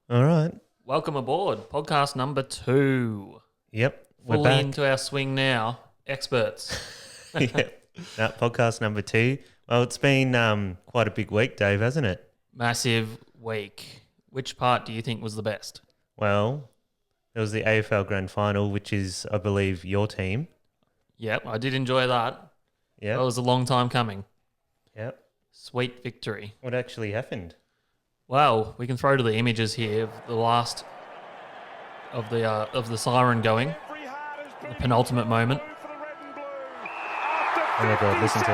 All right. Welcome aboard, podcast number 2. Yep. We're Fully back. into our swing now, experts. Yep. That podcast number 2. Well, it's been quite a big week, Dave, hasn't it? Massive week. Which part do you think was the best? Well, there was the AFL Grand Final, which is, I believe, your team. Yep, I did enjoy that. Yep. That was a long time coming. Yep. Sweet victory. What actually happened? Well, we can throw to the images here of the last of the siren going, the penultimate moment. Oh my God, listen to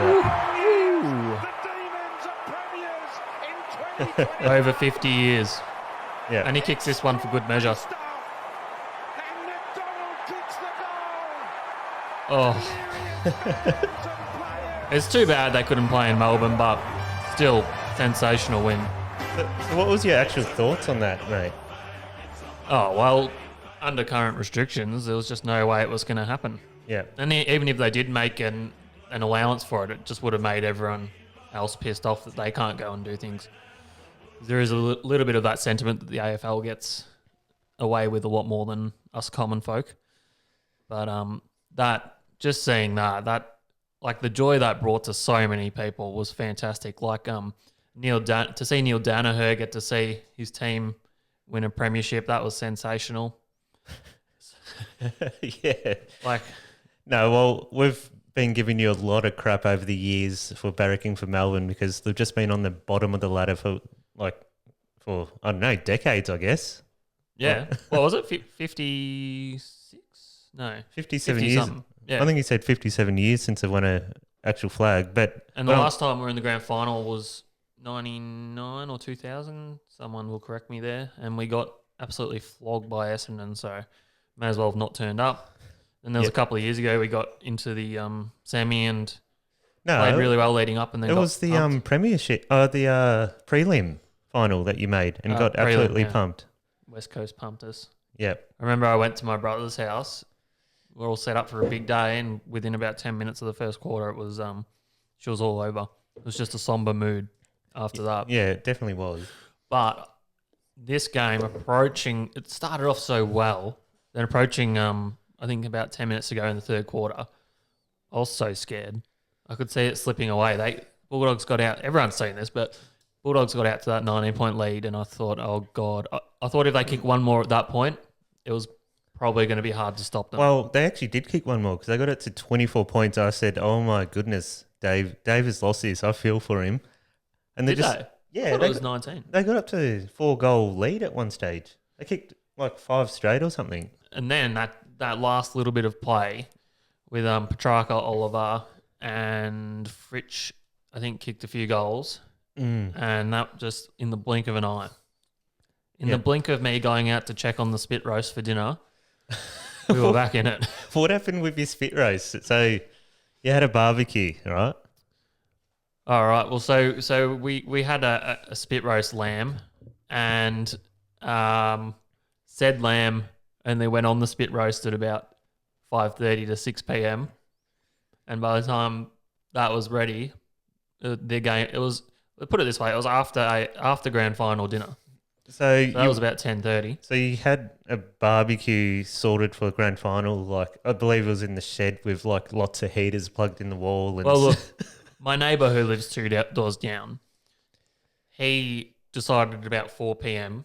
Ooh. Over 50 years. Yeah. And he kicks this one for good measure. Oh. It's too bad they couldn't play in Melbourne, but still, sensational win. So what was your actual thoughts on that, mate? Oh, well, under current restrictions, there was just no way it was going to happen. Yeah. And even if they did make an allowance for it, it just would have made everyone else pissed off that they can't go and do things. There is a little bit of that sentiment that the AFL gets away with a lot more than us common folk. But just seeing that like the joy that brought to so many people was fantastic. Like to see Neil Danaher get to see his team win a premiership, that was sensational. Yeah. Like, No, well, we've been giving you a lot of crap over the years for barracking for Melbourne because they've just been on the bottom of the ladder for I don't know, decades, I guess. yeah. What was it? 56? No. 57 50 years. something. Yeah. I think he said 57 years since they won a actual flag. And the last time we were in the grand final was 99 or 2000. Someone will correct me there. And we got absolutely flogged by Essendon, so may as well have not turned up. And there was a couple of years ago we got into the semi and played really well leading up, and then it was the premiership, the prelim final that you made and got absolutely pumped. West Coast pumped us. Yep. I remember I went to my brother's house. We're all set up for a big day, and within about 10 minutes of the first quarter, it was she was all over. It was just a somber mood after that. Yeah, it definitely was. But this game it started off so well. Then approaching, I think about 10 minutes ago in the third quarter, I was so scared. I could see it slipping away. Bulldogs got out. Everyone's seen this, but Bulldogs got out to that 19-point lead, and I thought, oh, God. I thought if they kick one more at that point, it was probably going to be hard to stop them. Well, they actually did kick one more because they got it to 24 points. I said, oh, my goodness, Dave has lost this. I feel for him. And Did they? Yeah. I thought it was 19. They got up to 4-goal lead at one stage. They kicked like 5 straight or something. And then that last little bit of play with Petrarca, Oliver, and Fritsch, I think, kicked a few goals. And that just in the blink of an eye. In the blink of me going out to check on the spit roast for dinner, we were back in it. What happened with your spit roast? So you had a barbecue, right? All right. Well, so we had a spit roast lamb, and said lamb only went on the spit roast at about 5:30 to 6 p.m. And by the time that was ready, the game put it this way, it was after grand final dinner. So that was about 10:30. So you had a barbecue sorted for the grand final, like I believe it was in the shed with like lots of heaters plugged in the wall. And well, look, my neighbour who lives 2 doors down, he decided at about 4 p.m.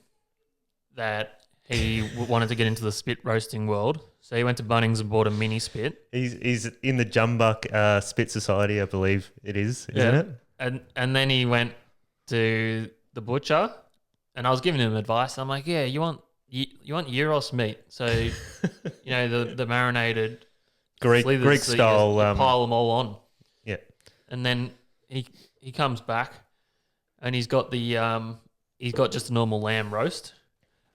that he wanted to get into the spit roasting world. So he went to Bunnings and bought a mini spit. He's in the Jumbuck Spit Society, I believe it is, isn't it? And then he went to the butcher, and I was giving him advice. I'm like, yeah, you want gyros meat, so the marinated Greek so style. you pile them all on. Yeah. And then he comes back, and he's got just a normal lamb roast,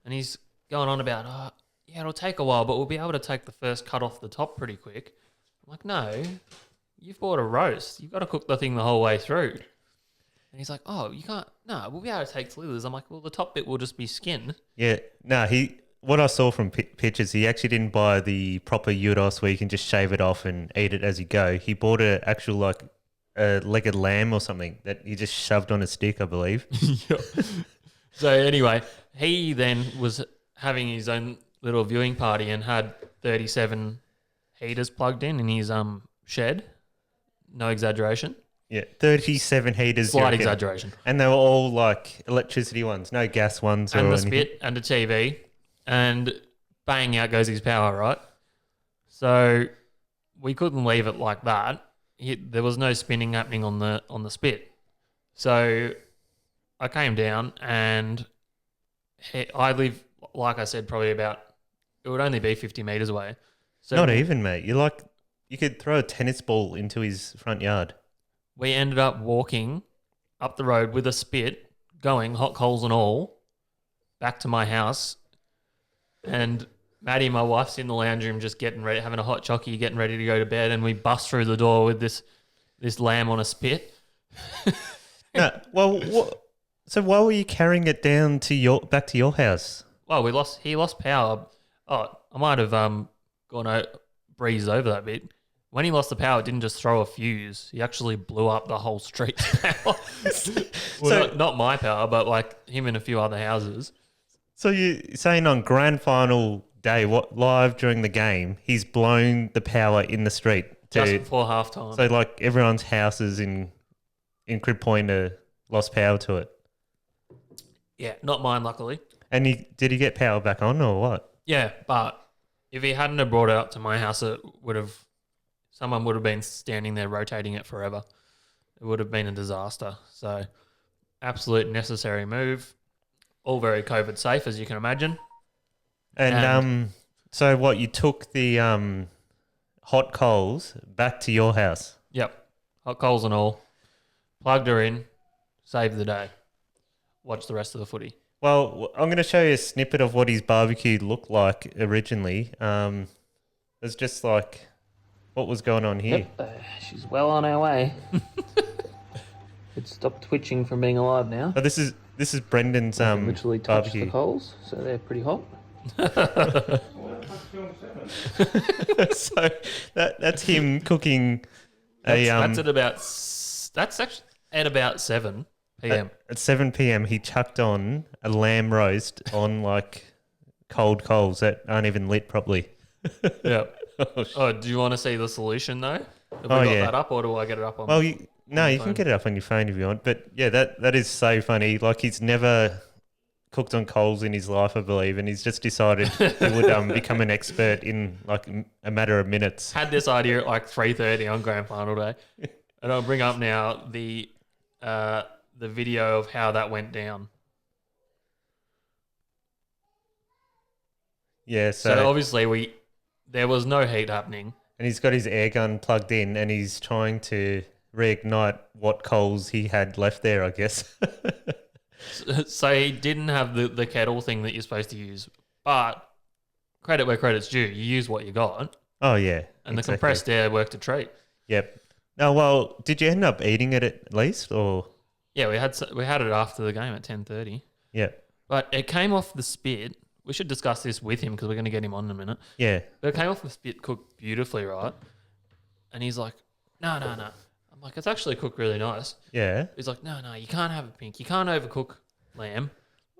and he's going on about, yeah, it'll take a while, but we'll be able to take the first cut off the top pretty quick. I'm like, no, you've bought a roast. You've got to cook the thing the whole way through. And he's like, oh, you can't. No, we'll be able to take slivers. I'm like, well, the top bit will just be skin. Yeah. No, what I saw from pictures, he actually didn't buy the proper gyros where you can just shave it off and eat it as you go. He bought an actual like a leg of lamb or something that he just shoved on a stick, I believe. So anyway, he then was having his own little viewing party and had 37 heaters plugged in his shed. No exaggeration. Yeah, 37 heaters. Slight exaggeration. And they were all like electricity ones, no gas ones And or the anything. spit and the TV. And bang, out goes his power, right? So we couldn't leave it like that. There was no spinning happening on the spit. So I came down and I live, like I said, probably about, it would only be 50 metres away. So Not even, mate. You could throw a tennis ball into his front yard. we ended up walking up the road with a spit, going hot coals and all, back to my house. And Maddie, my wife's in the lounge room just getting ready, having a hot chockey, getting ready to go to bed. And we bust through the door with this lamb on a spit. No, well, so why were you carrying it down to back to your house? Well, he lost power. Oh, I might have breezed over that bit. When he lost the power, it didn't just throw a fuse. He actually blew up the whole street's power. Well, not my power, but like him and a few other houses. So you're saying on grand final day, live during the game, he's blown the power in the street Just before halftime. So like everyone's houses in Crib Point lost power to it. Yeah, not mine, luckily. And did he get power back on or what? Yeah, but if he hadn't have brought it up to my house, someone would have been standing there rotating it forever. It would have been a disaster. So, absolute necessary move. All very COVID safe, as you can imagine. And so what? You took the hot coals back to your house. Yep, hot coals and all. Plugged her in, saved the day. Watch the rest of the footy. Well, I'm going to show you a snippet of what his barbecue looked like originally. It's just like what was going on here. Yep, she's well on our way. It stopped twitching from being alive now. Oh, this is Brendan's Literally touched barbecue. the coals, so they're pretty hot. So that's him cooking That's actually at about 7 p.m. At 7 p.m. he chucked on a lamb roast on like cold coals that aren't even lit properly. Yeah. Oh, Oh, do you want to see the solution though? Have we Oh, got yeah. that up, or do I get it up on? Well, you can phone. get it up on your phone if you want. But yeah, that is so funny. Like he's never cooked on coals in his life, I believe, and he's just decided he would become an expert in like a matter of minutes. Had this idea at like 3:30 on grand final day, and I'll bring up now the video of how that went down. Yeah, So obviously there was no heat happening. and he's got his air gun plugged in, and he's trying to reignite what coals he had left there, I guess. So he didn't have the kettle thing that you're supposed to use, but credit where credit's due. You use what you got, Oh yeah, and the exactly. compressed air worked a treat. Yep. Oh well, did you end up eating it at least, or? Yeah, we had it after the game at 10:30, Yep. but it came off the spit. We should discuss this with him because we're going to get him on in a minute. Yeah. But it came off the spit, cooked beautifully, right? And he's like, no. I'm like, it's actually cooked really nice. Yeah. He's like, no, you can't have it pink. You can't overcook lamb.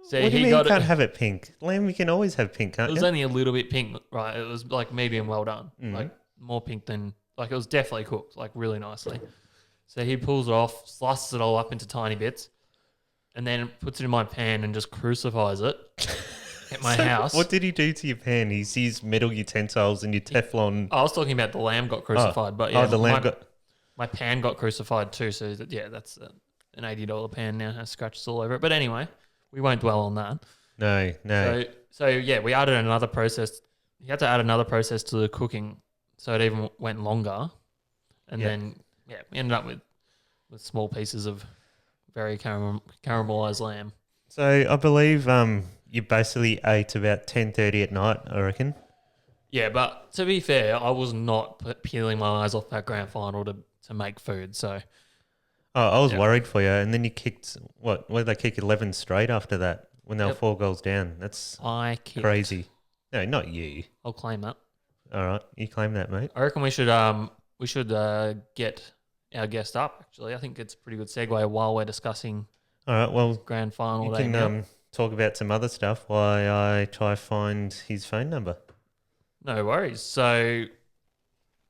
So What do you he mean got you can't it. have it pink? Lamb, you can always have pink, It can't was you? only a little bit pink, right? It was like medium well done, like more pink than like it was definitely cooked, like really nicely. So he pulls it off, slices it all up into tiny bits, and then puts it in my pan and just crucifies it at my house. What did he do to your pan? He's used metal utensils and your Teflon. I was talking about the lamb got crucified, but yeah, the lamb got. my pan got crucified too. So that's an $80 pan now, has scratches all over it. But anyway, we won't dwell on that. No. So yeah, we added another process. You had to add another process to the cooking, so it even went longer. And then we ended up with small pieces of very caramelized lamb. So I believe you basically ate about 10:30 at night, I reckon. Yeah, but to be fair, I was not peeling my eyes off that grand final to make food. So Oh, I was worried for you, and then you kicked what? Did they kick 11 straight after that when they were 4 goals down? That's I kicked. crazy. No, not you. I'll claim that. All right, you claim that, mate. I reckon we should get our guest up. Actually, I think it's a pretty good segue while we're discussing All right, well, grand final you day. can now. talk about some other stuff while I try find his phone number. No worries. So,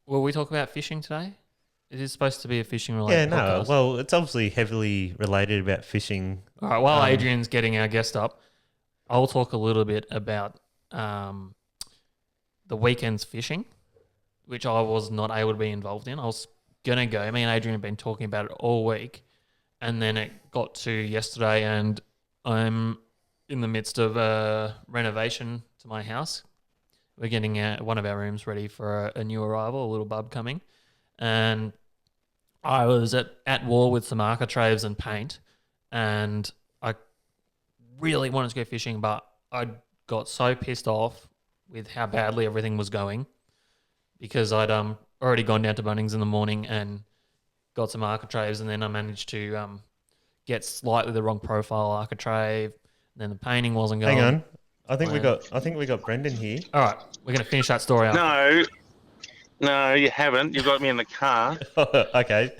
will we talk about fishing today? It is supposed to be a fishing related podcast. Well, it's obviously heavily related about fishing. All right, while Adrian's getting our guest up, I'll talk a little bit about the weekend's fishing, which I was not able to be involved in. I was going to go. Me and Adrian have been talking about it all week, and then it got to yesterday, and I'm in the midst of a renovation to my house. We're getting one of our rooms ready for a new arrival, a little bub coming, and I was at war with some architraves and paint, and I really wanted to go fishing, but I got so pissed off with how badly everything was going because I'd already gone down to Bunnings in the morning and got some architraves, and then I managed to get slightly the wrong profile architrave, and then the painting wasn't going. Hang on. I think we got Brendan here. All right, we're going to finish that story up. No, you haven't. You've got me in the car. Okay.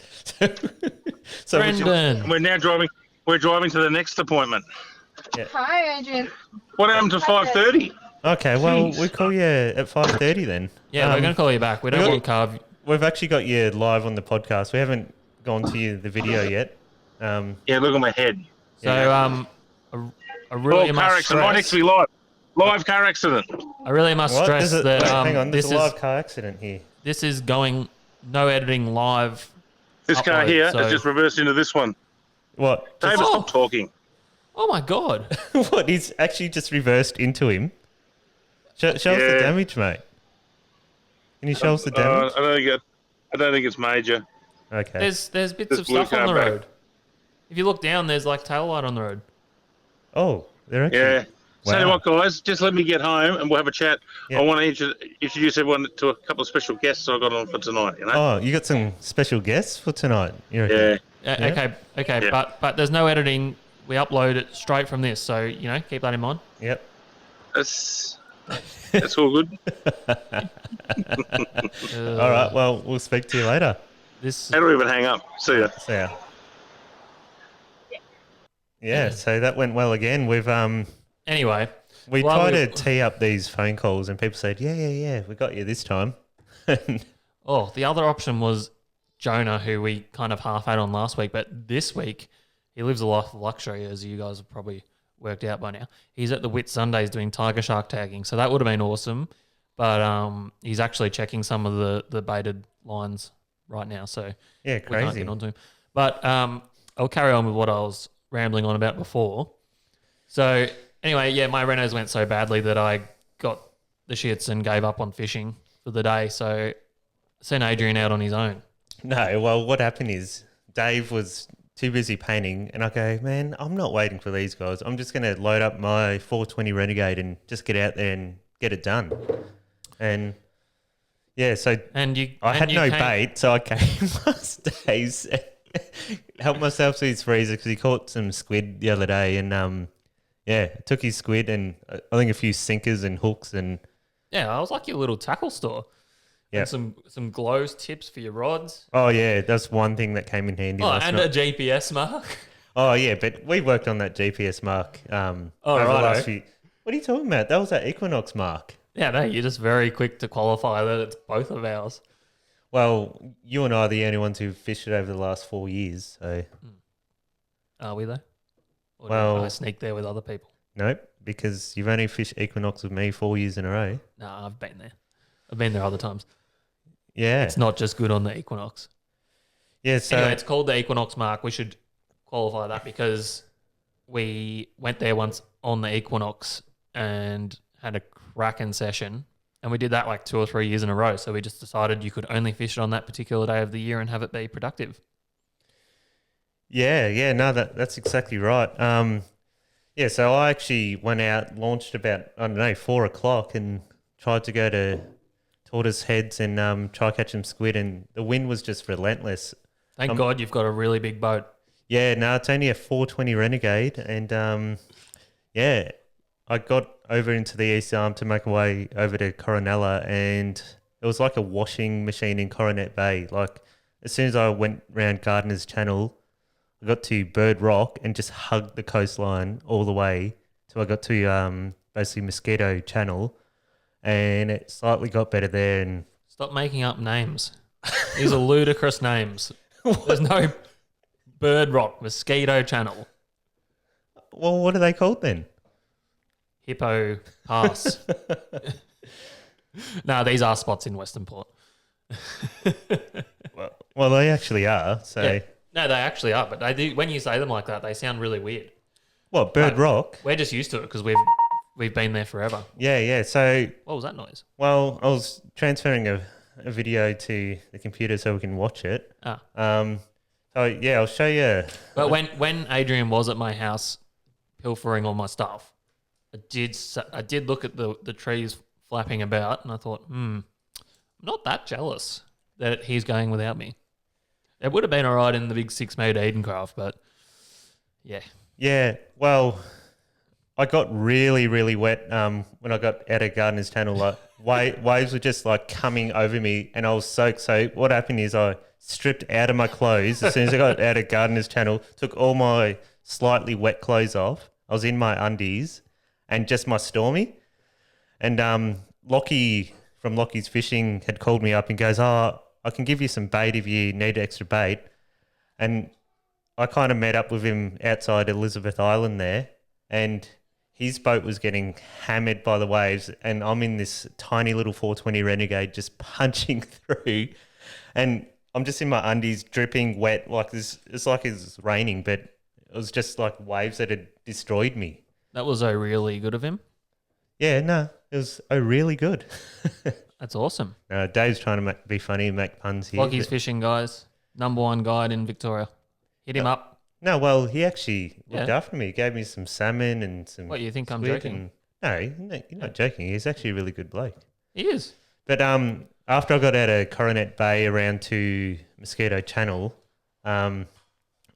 So Brendan. We're now driving. We're driving to the next appointment. Hi, Adrian. What happened to 5:30? Okay, well, Jeez. we call you at 5:30 then. Yeah, we're going to call you back. We don't want to carve. We've actually got you live on the podcast. We haven't gone to the video yet. Yeah, look at my head. So, I really car must accident. Right next to me, live car accident. I really must What? stress that hang on, there's this a live is car accident here. this is going no editing live. This car upload, here so- has just reversed into this one. What? David, Oh. stop talking. Oh my god! What? He's actually just reversed into him. Show us the Yeah. damage, mate. Can you show us the damage? I don't think it's major. Okay. There's bits This of blue stuff on the car back. road. If you look down, there's like tail light on the road. Oh, they're actually. Yeah. Tell you Wow. what, guys, just let me get home and we'll have a chat. Yeah. I want to introduce everyone to a couple of special guests I got on for tonight. You know? Oh, you got some special guests for tonight. You reckon? Yeah. Yeah. Okay, Yeah. but there's no editing. We upload it straight from this, so keep that in mind. Yep. That's all good. All right. Well, we'll speak to you later. This How do we even hang up? See ya. See ya. Yeah. So that went well again. anyway. We Well, try we- to tee up these phone calls, and people said, "Yeah, we got you this time." Oh, the other option was Jonah, who we kind of half had on last week, but this week he lives a life of luxury, as you guys have probably worked out by now. He's at the Whit Sundays doing tiger shark tagging, so that would have been awesome. But he's actually checking some of the baited lines right now, so Yeah, we can't crazy. get onto him. But I'll carry on with what I was rambling on about before. So anyway, yeah, my renos went so badly that I got the shits and gave up on fishing for the day. So sent Adrian out on his own. No, well, what happened is Dave was too busy painting, and I go, man, I'm not waiting for these guys. I'm just going to load up my 420 Renegade and just get out there and get it done. And yeah, so I had no bait, so I came last days, helped myself to his freezer because he caught some squid the other day, and took his squid and I think a few sinkers and hooks and Yeah, I was like your little tackle store. yeah. And some glows tips for your rods. Oh yeah, that's one thing that came in handy. Oh, last and night. a GPS mark. Oh yeah, but we worked on that GPS mark. Over the righto. last few. What are you talking about? That was that Equinox mark. Yeah, no, you're just very quick to qualify that it's both of ours. Well, you and I are the only ones who've fished it over the last 4 years. So Are we though? Or Well- did I sneak there with other people? nope, because you've only fished Equinox with me 4 years in a row. No, I've been there. I've been there other times. Yeah, It's not just good on the Equinox. yeah. So Anyway, it's called the Equinox mark. We should qualify that because we went there once on the Equinox and had a cracking session. And we did that like 2 or 3 years in a row. So we just decided you could only fish it on that particular day of the year and have it be productive. yeah, no, that's exactly right. Yeah, so I actually went out, launched about 4 o'clock, and tried to go to Tortoise Heads and try catch some squid, and the wind was just relentless. Thank God you've got a really big boat. Yeah, no, it's only a 420 Renegade, and I got over into the East Arm to make my way over to Coronella, and it was like a washing machine in Coronet Bay. Like as soon as I went round Gardiner's Channel, I got to Bird Rock and just hugged the coastline all the way, till I got to basically Mosquito Channel, and it slightly got better there. And Stop making up names. These are ludicrous names. There's no Bird Rock, Mosquito Channel, well, what are they called then? Hippo Pass. No, these are spots in Western Port. Well, they actually are. So, Yeah. No, they actually are, but they do, when you say them like that, they sound really weird. what, Bird Rock? We're just used to it because we've been there forever. Yeah. So, What was that noise? well, I was transferring a video to the computer so we can watch it. So yeah, I'll show you. But when Adrian was at my house pilfering all my stuff, I did look at the trees flapping about, and I thought, I'm not that jealous that he's going without me. It would have been all right in the big 6-metre Edencraft, but yeah. Yeah, well, I got really, really wet when I got out of Gardener's Channel. Like waves were just like coming over me, and I was soaked. So what happened is I stripped out of my clothes as soon as I got out of Gardener's Channel. Took all my slightly wet clothes off. I was in my undies and just my Stormy. And Lockie from Lockie's Fishing had called me up and goes, "Oh, I can give you some bait if you need extra bait." And I kind of met up with him outside Elizabeth Island there, and his boat was getting hammered by the waves, and I'm in this tiny little 420 Renegade just punching through, and I'm just in my undies, dripping wet, like this. It's like it's raining, but it was just like waves that had destroyed me. That was really good of him. Yeah, no, it was really good. That's awesome. Dave's trying to be funny and make puns here. Lockie's but- Fishing, guys. #1 guide in Victoria. Hit him up. No, well, he actually looked Yeah. after me. He gave me some salmon and some. What, you think I'm squid joking? No, you're not joking. He's actually a really good bloke. He is. But after I got out of Coronet Bay around to Mosquito Channel, I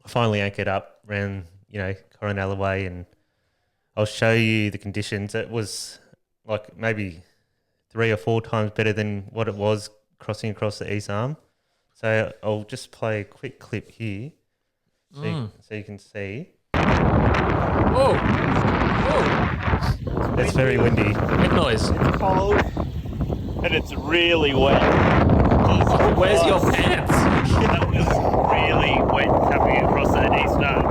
finally anchored up around Coronella Way, and I'll show you the conditions. It was like maybe 3 or 4 times better than what it was crossing across the East Arm. So I'll just play a quick clip here. So you can see. Whoa! Whoa! It's very windy. Head noise. Cold. And it's really wet. Where's your pants? That was really wet coming across that East Arm.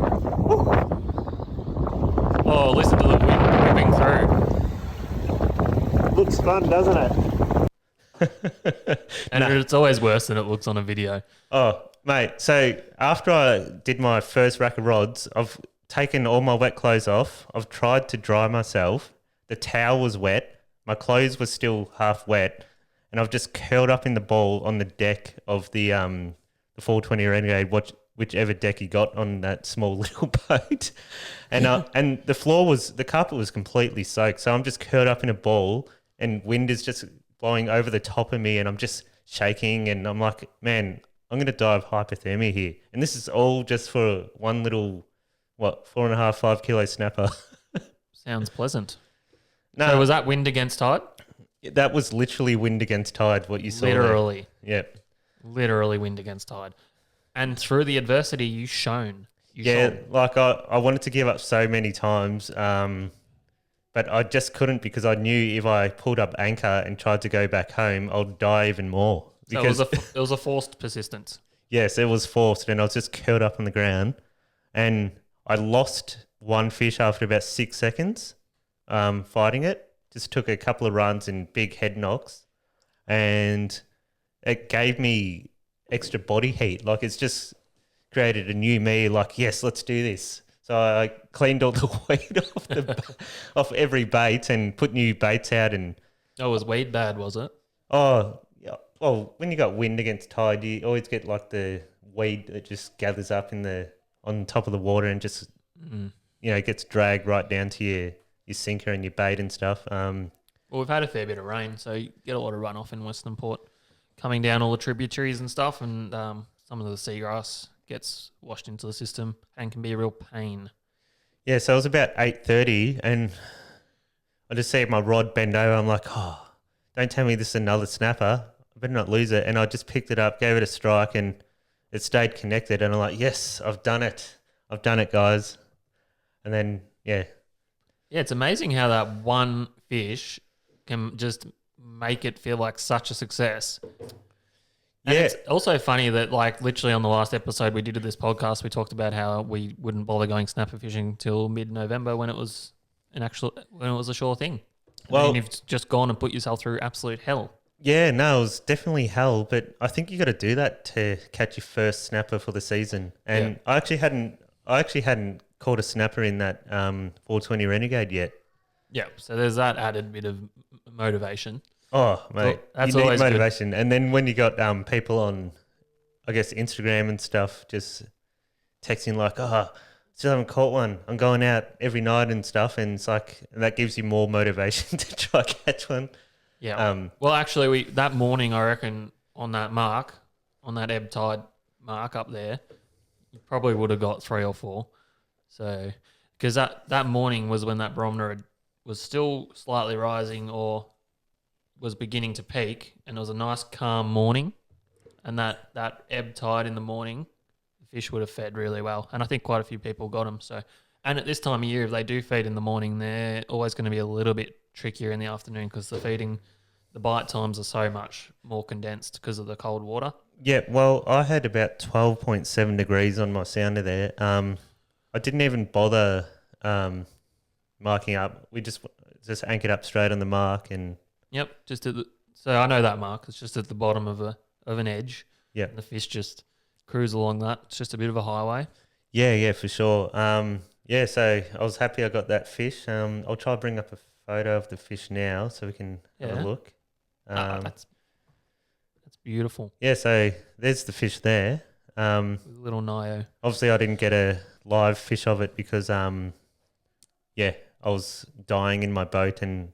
Oh, listen to the wind whipping through. Looks fun, doesn't it? And it's always worse than it looks on a video. Oh, mate. So after I did my first rack of rods, I've taken all my wet clothes off. I've tried to dry myself. The towel was wet. My clothes were still half wet. And I've just curled up in the ball on the deck of the 420 Renegade, whichever deck he got on that small little boat. And and the carpet was completely soaked. So I'm just curled up in a ball, and wind is just blowing over the top of me, and I'm just shaking, and I'm like, man, I'm going to die of hypothermia here. And this is all just for one little, 4.5, 5 kilo snapper. Sounds pleasant. No, So was that wind against tide? that was literally wind against tide, what you saw there. Literally. Yep. Literally wind against tide. And through the adversity, you shone. Like I wanted to give up so many times, but I just couldn't, because I knew if I pulled up anchor and tried to go back home, I'd die even more. So Because it was a forced persistence. yes, it was forced, and I was just curled up on the ground, and I lost one fish after about 6 seconds fighting it. Just took a couple of runs and big head knocks, and it gave me extra body heat. Like, it's just created a new me. Like, yes, let's do this. So I cleaned all the weight off every bait and put new baits out. And Oh, it was weed bad, was it? oh yeah, well, when you got wind against tide, you always get like the weed that just gathers up on top of the water and just gets dragged right down to your sinker and your bait and stuff. Well, we've had a fair bit of rain, so you get a lot of runoff in Western Port, coming down all the tributaries and stuff, and some of the seagrass gets washed into the system and can be a real pain. Yeah, so it was about 8:30, and I just see my rod bend over. I'm like, oh, don't tell me this is another snapper. I better not lose it. And I just picked it up, gave it a strike, and it stayed connected. And I'm like, yes, I've done it. I've done it, guys. And then, yeah. Yeah, it's amazing how that one fish can just make it feel like such a success. And Yeah. it's also funny that, like, literally on the last episode we did of this podcast, we talked about how we wouldn't bother going snapper fishing till mid-November when it was a sure thing. Well- And then you've just gone and put yourself through absolute hell. Yeah, no, it was definitely hell, but I think you got to do that to catch your first snapper for the season. And I actually hadn't caught a snapper in that 420 Renegade yet. Yeah, so there's that added bit of motivation. Oh, mate, that's you need always good. motivation. And then when you got people on, I guess, Instagram and stuff, just texting like, oh, still haven't caught one. I'm going out every night and stuff. And it's like, that gives you more motivation to try catch one. Yeah. Well, actually, that morning, I reckon, on that ebb tide mark up there, you probably would have got 3 or 4. So, because that morning was when that barometer was still slightly rising or was beginning to peak, and it was a nice calm morning. And that ebb tide in the morning, the fish would have fed really well. And I think quite a few people got them. So, and at this time of year, if they do feed in the morning, they're always going to be a little bit trickier in the afternoon because the bite times are so much more condensed because of the cold water. Yeah, well, I had about 12.7 degrees on my sounder there. I didn't even bother marking up. We just anchored up straight on the mark and... Yep, so I know that mark. It's just at the bottom of an edge. Yeah. And the fish just cruise along that. It's just a bit of a highway. Yeah, for sure. So I was happy I got that fish. I'll try to bring up a photo of the fish now so we can have a look. That's beautiful. Yeah, so there's the fish there. Little Nio. Obviously, I didn't get a live fish of it because, I was dying in my boat and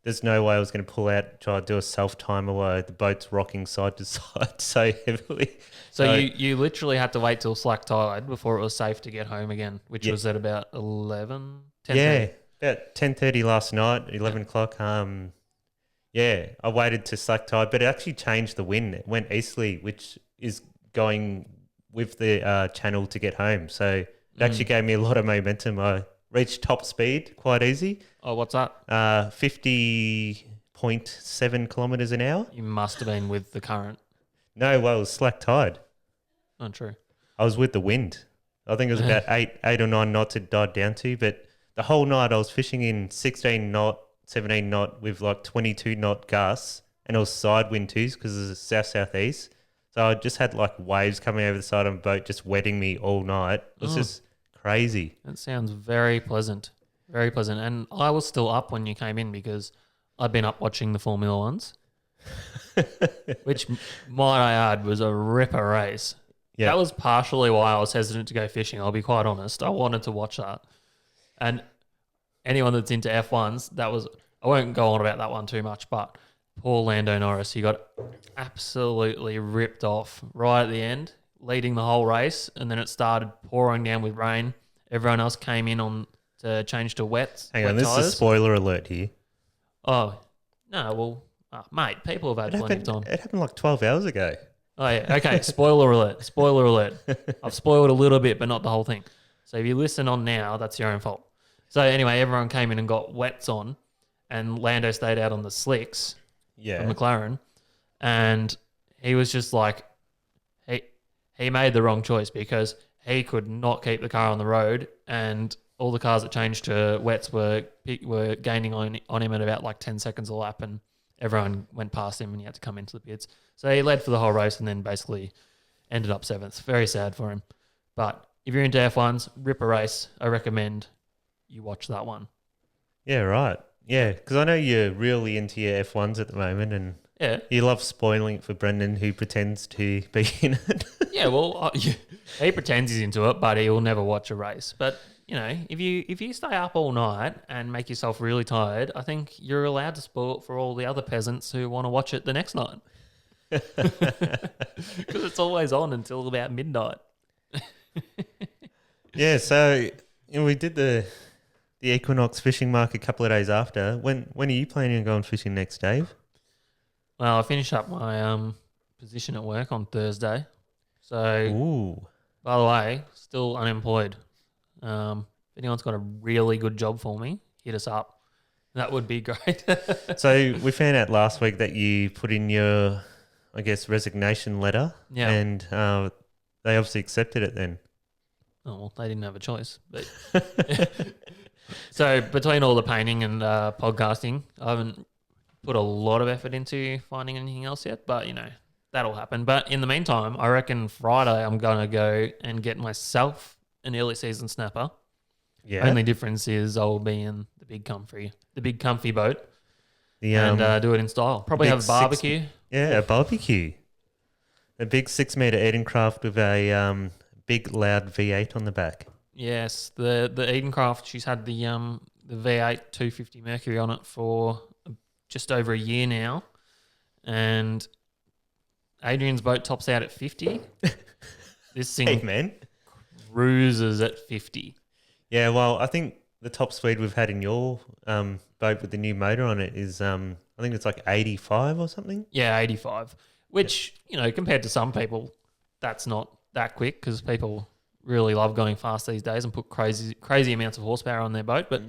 there's no way I was going to pull out, try to do a self-timer while the boat's rocking side to side so heavily. So you literally had to wait till slack tide before it was safe to get home again, which was at about 11, 10:30. Yeah, about 10:30 last night, 11 o'clock. I waited to slack tide, but it actually changed the wind. It went easterly, which is going with the channel to get home. So it actually gave me a lot of momentum. I reached top speed quite easy. Oh, what's that? 50.7 kilometres an hour. You must have been with the current. No, well, it was slack tide. Untrue. I was with the wind. I think it was about 8 or 9 knots it died down to, but the whole night I was fishing in 16 knot, 17 knot with like 22 knot gusts, and it was side wind too because it was south-southeast. So I just had like waves coming over the side of the boat just wetting me all night. It was just crazy. That sounds very pleasant. Very pleasant. And I was still up when you came in because I'd been up watching the Formula Ones, which, might I add, was a ripper race. Yeah. That was partially why I was hesitant to go fishing, I'll be quite honest. I wanted to watch that. And anyone that's into F1s, I won't go on about that one too much, but poor Lando Norris, he got absolutely ripped off right at the end, leading the whole race, and then it started pouring down with rain. Everyone else came in on to change to wet. Hang wet on, this tires. is a spoiler alert here. Oh, no, well, mate, people have had plenty of time. It happened like 12 hours ago. Oh, yeah. Okay, spoiler alert. Spoiler alert. I've spoiled a little bit, but not the whole thing. So if you listen on now, that's your own fault. So anyway, everyone came in and got wets on, and Lando stayed out on the slicks Yeah. for McLaren, and he was just like, he made the wrong choice because he could not keep the car on the road, and all the cars that changed to wets were gaining on him at about like 10 seconds a lap, and everyone went past him and he had to come into the pits. So he led for the whole race and then basically ended up 7th. Very sad for him. But if you're into F1s, rip a race. I recommend you watch that one. Yeah, right. Yeah, because I know you're really into your F1s at the moment and Yeah. you love spoiling it for Brendan who pretends to be in it. Yeah, well, he pretends he's into it, but he will never watch a race. But, you know, if you stay up all night and make yourself really tired, I think you're allowed to spoil it for all the other peasants who want to watch it the next night. Because it's always on until about midnight. Yeah, so we did the Equinox fishing mark a couple of days after. When are you planning on going fishing next, Dave? Well, I finish up my position at work on Thursday. So, Ooh. by the way, still unemployed. If anyone's got a really good job for me, hit us up. That would be great. So we found out last week that you put in your, I guess, resignation letter. Yeah. And they obviously accepted it then. Oh, well, they didn't have a choice. But so between all the painting and podcasting, I haven't put a lot of effort into finding anything else yet, but, that'll happen. But in the meantime, I reckon Friday I'm going to go and get myself an early season snapper. Yeah. Only difference is I'll be in the big comfy boat The, and do it in style. Probably big have a barbecue. a barbecue. A big 6 meter Edencraft with a big loud V8 on the back. Yes, the Edencraft, she's had the V8 250 Mercury on it for just over a year now, and Adrian's boat tops out at 50. This thing Hey, man. cruises at 50. Yeah, well, I think the top speed we've had in your boat with the new motor on it is, I think it's like 85 or something. Yeah, 85, which, compared to some people, that's not that quick because people really love going fast these days and put crazy amounts of horsepower on their boat. But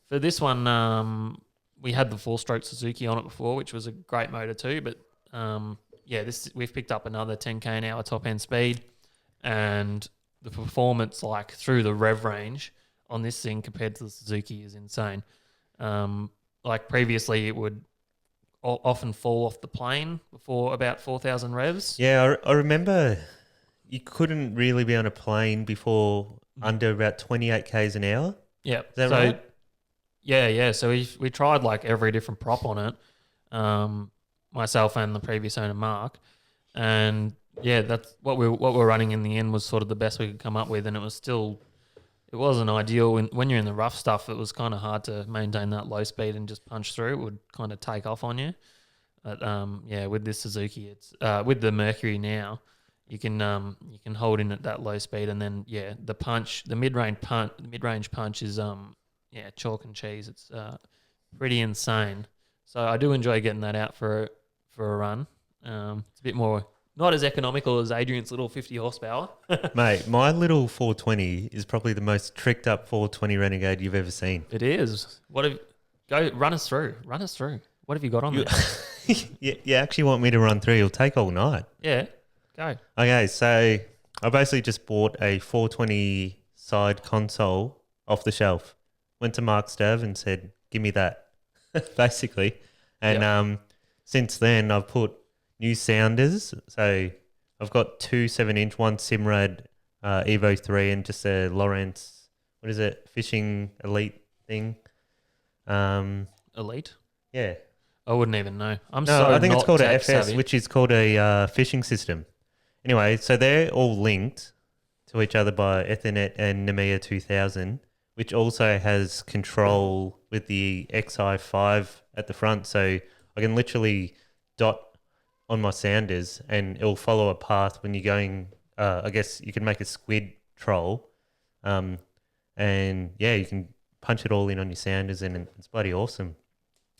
for this one, we had the 4-stroke Suzuki on it before, which was a great motor too. But we've picked up another 10k an hour top end speed, and the performance, like through the rev range on this thing compared to the Suzuki, is insane. Like previously, it would often fall off the plane before about 4,000 revs. Yeah, I remember you couldn't really be on a plane before under about 28 k's an hour. Yeah. Is that right? Yeah. So we tried like every different prop on it, myself and the previous owner Mark, and yeah, that's what we're running in the end was sort of the best we could come up with, and it wasn't ideal when you're in the rough stuff. It was kind of hard to maintain that low speed and just punch through. It would kind of take off on you. But with this Suzuki, it's with the Mercury now, you can hold in at that low speed, and then the mid-range punch is chalk and cheese. It's pretty insane. So I do enjoy getting that out for a run. It's a bit more not as economical as Adrian's little 50 horsepower. Mate, my little 420 is probably the most tricked up 420 Renegade you've ever seen. It is. Go run us through. What have you got on there? You actually want me to run through? It'll take all night. Yeah, go. Okay, so I basically just bought a 420 side console off the shelf. Went to Mark Stav and said, "Give me that," basically. And since then, I've put new sounders. So I've got 2 7-inch, one Simrad Evo 3, and just a Lawrence, what is it, fishing elite thing. Elite? Yeah. I wouldn't even know. I think it's called a FS, savvy. which is called a fishing system. Anyway, so they're all linked to each other by Ethernet and Nemea 2000, which also has control with the XI5 at the front. So I can literally dot on my sounders and it'll follow a path when you're going, I guess you can make a squid troll. And yeah, you can punch it all in on your sounders and it's bloody awesome.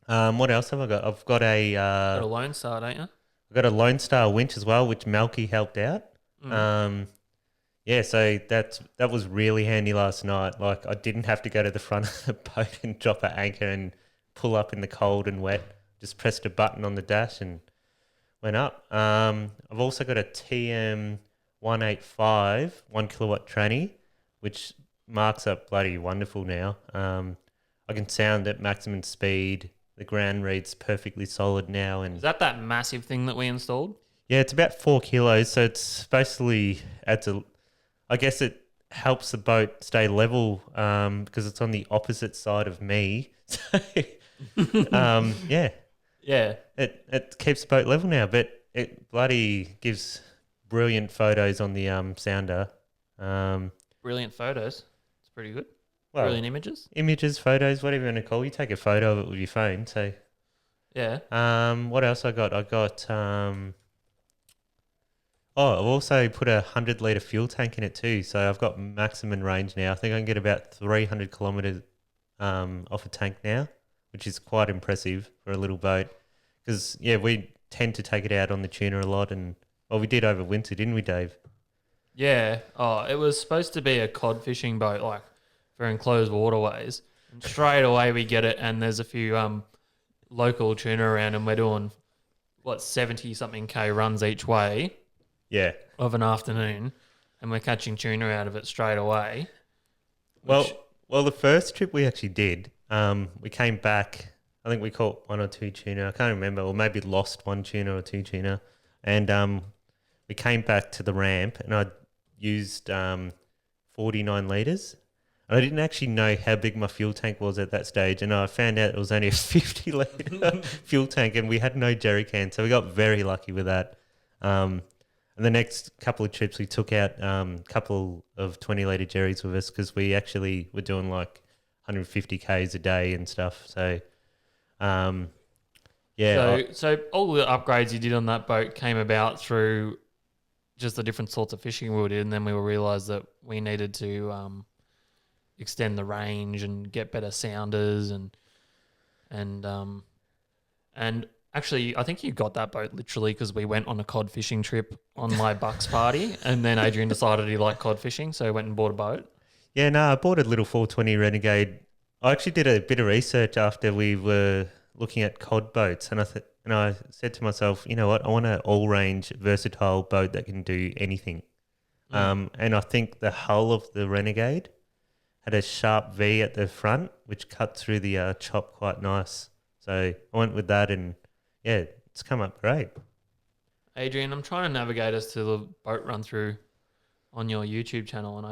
What else have I got? I've got Got a Lone Star, don't you? I've got a Lone Star winch as well, which Malky helped out. Yeah, so that was really handy last night. Like I didn't have to go to the front of the boat and drop an anchor and pull up in the cold and wet. Just pressed a button on the dash and went up. I've also got a TM185 1 kilowatt tranny, which marks up bloody wonderful now. I can sound at maximum speed. The ground reads perfectly solid now. And Is that massive thing that we installed? yeah, it's about 4 kilos. So it's basically I guess it helps the boat stay level because it's on the opposite side of me. So yeah. Yeah. It keeps the boat level now, but it bloody gives brilliant photos on the sounder. Brilliant photos. It's pretty good. Well, Brilliant images. Images, photos, whatever you want to call it. You take a photo of it with your phone. So Yeah. what else I got? I got I've also put a 100-litre fuel tank in it too. So I've got maximum range now. I think I can get about 300 kilometres off a tank now, which is quite impressive for a little boat. Because, yeah, we tend to take it out on the tuna a lot. And, well, we did over winter, didn't we, Dave? Yeah. Oh, it was supposed to be a cod fishing boat, like for enclosed waterways. And straight away we get it, and there's a few local tuna around, and we're doing 70-something K runs each way Yeah. of an afternoon, and we're catching tuna out of it straight away. Well, the first trip we actually did, we came back. I think we caught 1 or 2 tuna. I can't remember, or maybe lost 1 tuna or 2 tuna. And we came back to the ramp, and I used 49 litres. I didn't actually know how big my fuel tank was at that stage, and I found out it was only a 50-litre fuel tank, and we had no jerry can, so we got very lucky with that. And the next couple of trips, we took out a couple of 20-litre jerrys with us because we actually were doing like 150 Ks a day and stuff. So, So all the upgrades you did on that boat came about through just the different sorts of fishing we did, and then we realised that we needed to extend the range and get better sounders and actually I think you got that boat literally because we went on a cod fishing trip on my Bucks party, and then Adrian decided he liked cod fishing, so he went and bought a boat. Yeah, no, I bought a little 420 Renegade. I actually did a bit of research after we were looking at cod boats, and I said to myself, you know what, I want an all-range, versatile boat that can do anything. And I think the hull of the Renegade had a sharp V at the front, which cut through the chop quite nice. So I went with that, and yeah, it's come up great. Adrian, I'm trying to navigate us to the boat run through on your YouTube channel, and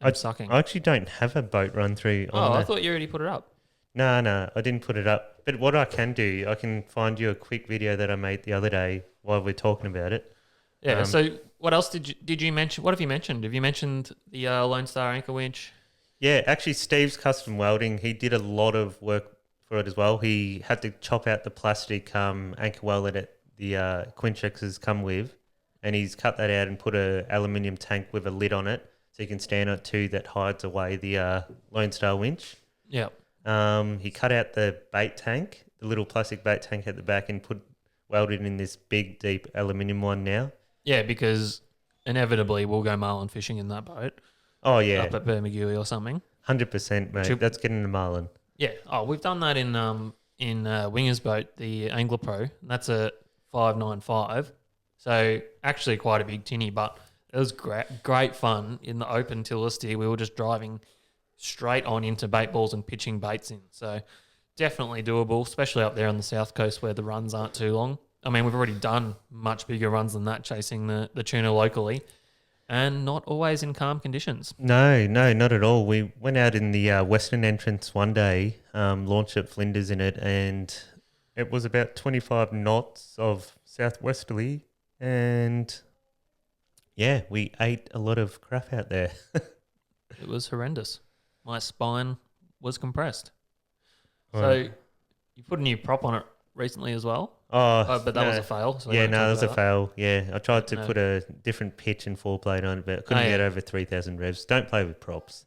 I'm sucking. I actually don't have a boat run through. I thought you already put it up. No, I didn't put it up. But what I can do, I can find you a quick video that I made the other day while we're talking about it. Yeah. So what else did you mention? What have you mentioned? Have you mentioned the Lone Star anchor winch? Yeah, actually, Steve's Custom Welding, he did a lot of work for it as well. He had to chop out the plastic anchor weld that the Quinchexes come with, and he's cut that out and put a aluminium tank with a lid on it, so you can stand on it too, that hides away the Lone Star winch. Yeah. He cut out the bait tank, the little plastic bait tank at the back, and welded in this big, deep aluminium one now. Yeah, because inevitably we'll go marlin fishing in that boat. Oh, yeah. Up at Bermagui or something. 100%, mate. That's getting the marlin. Yeah. Oh, we've done that in Winger's boat, the Angler Pro. That's a 595. So actually quite a big tinny, but it was great fun in the open till this year. We were just driving straight on into bait balls and pitching baits in. So definitely doable, especially up there on the south coast where the runs aren't too long. I mean, we've already done much bigger runs than that chasing the tuna locally, and not always in calm conditions. No, not at all. We went out in the western entrance one day, launched at Flinders in it, and it was about 25 knots of southwesterly, and yeah, we ate a lot of crap out there. It was horrendous. My spine was compressed. Right. So you put a new prop on it recently as well? But that was a fail. So yeah, no, that was a fail. Yeah, I tried to put a different pitch and foreplate on it, but I couldn't get over 3,000 revs. Don't play with props.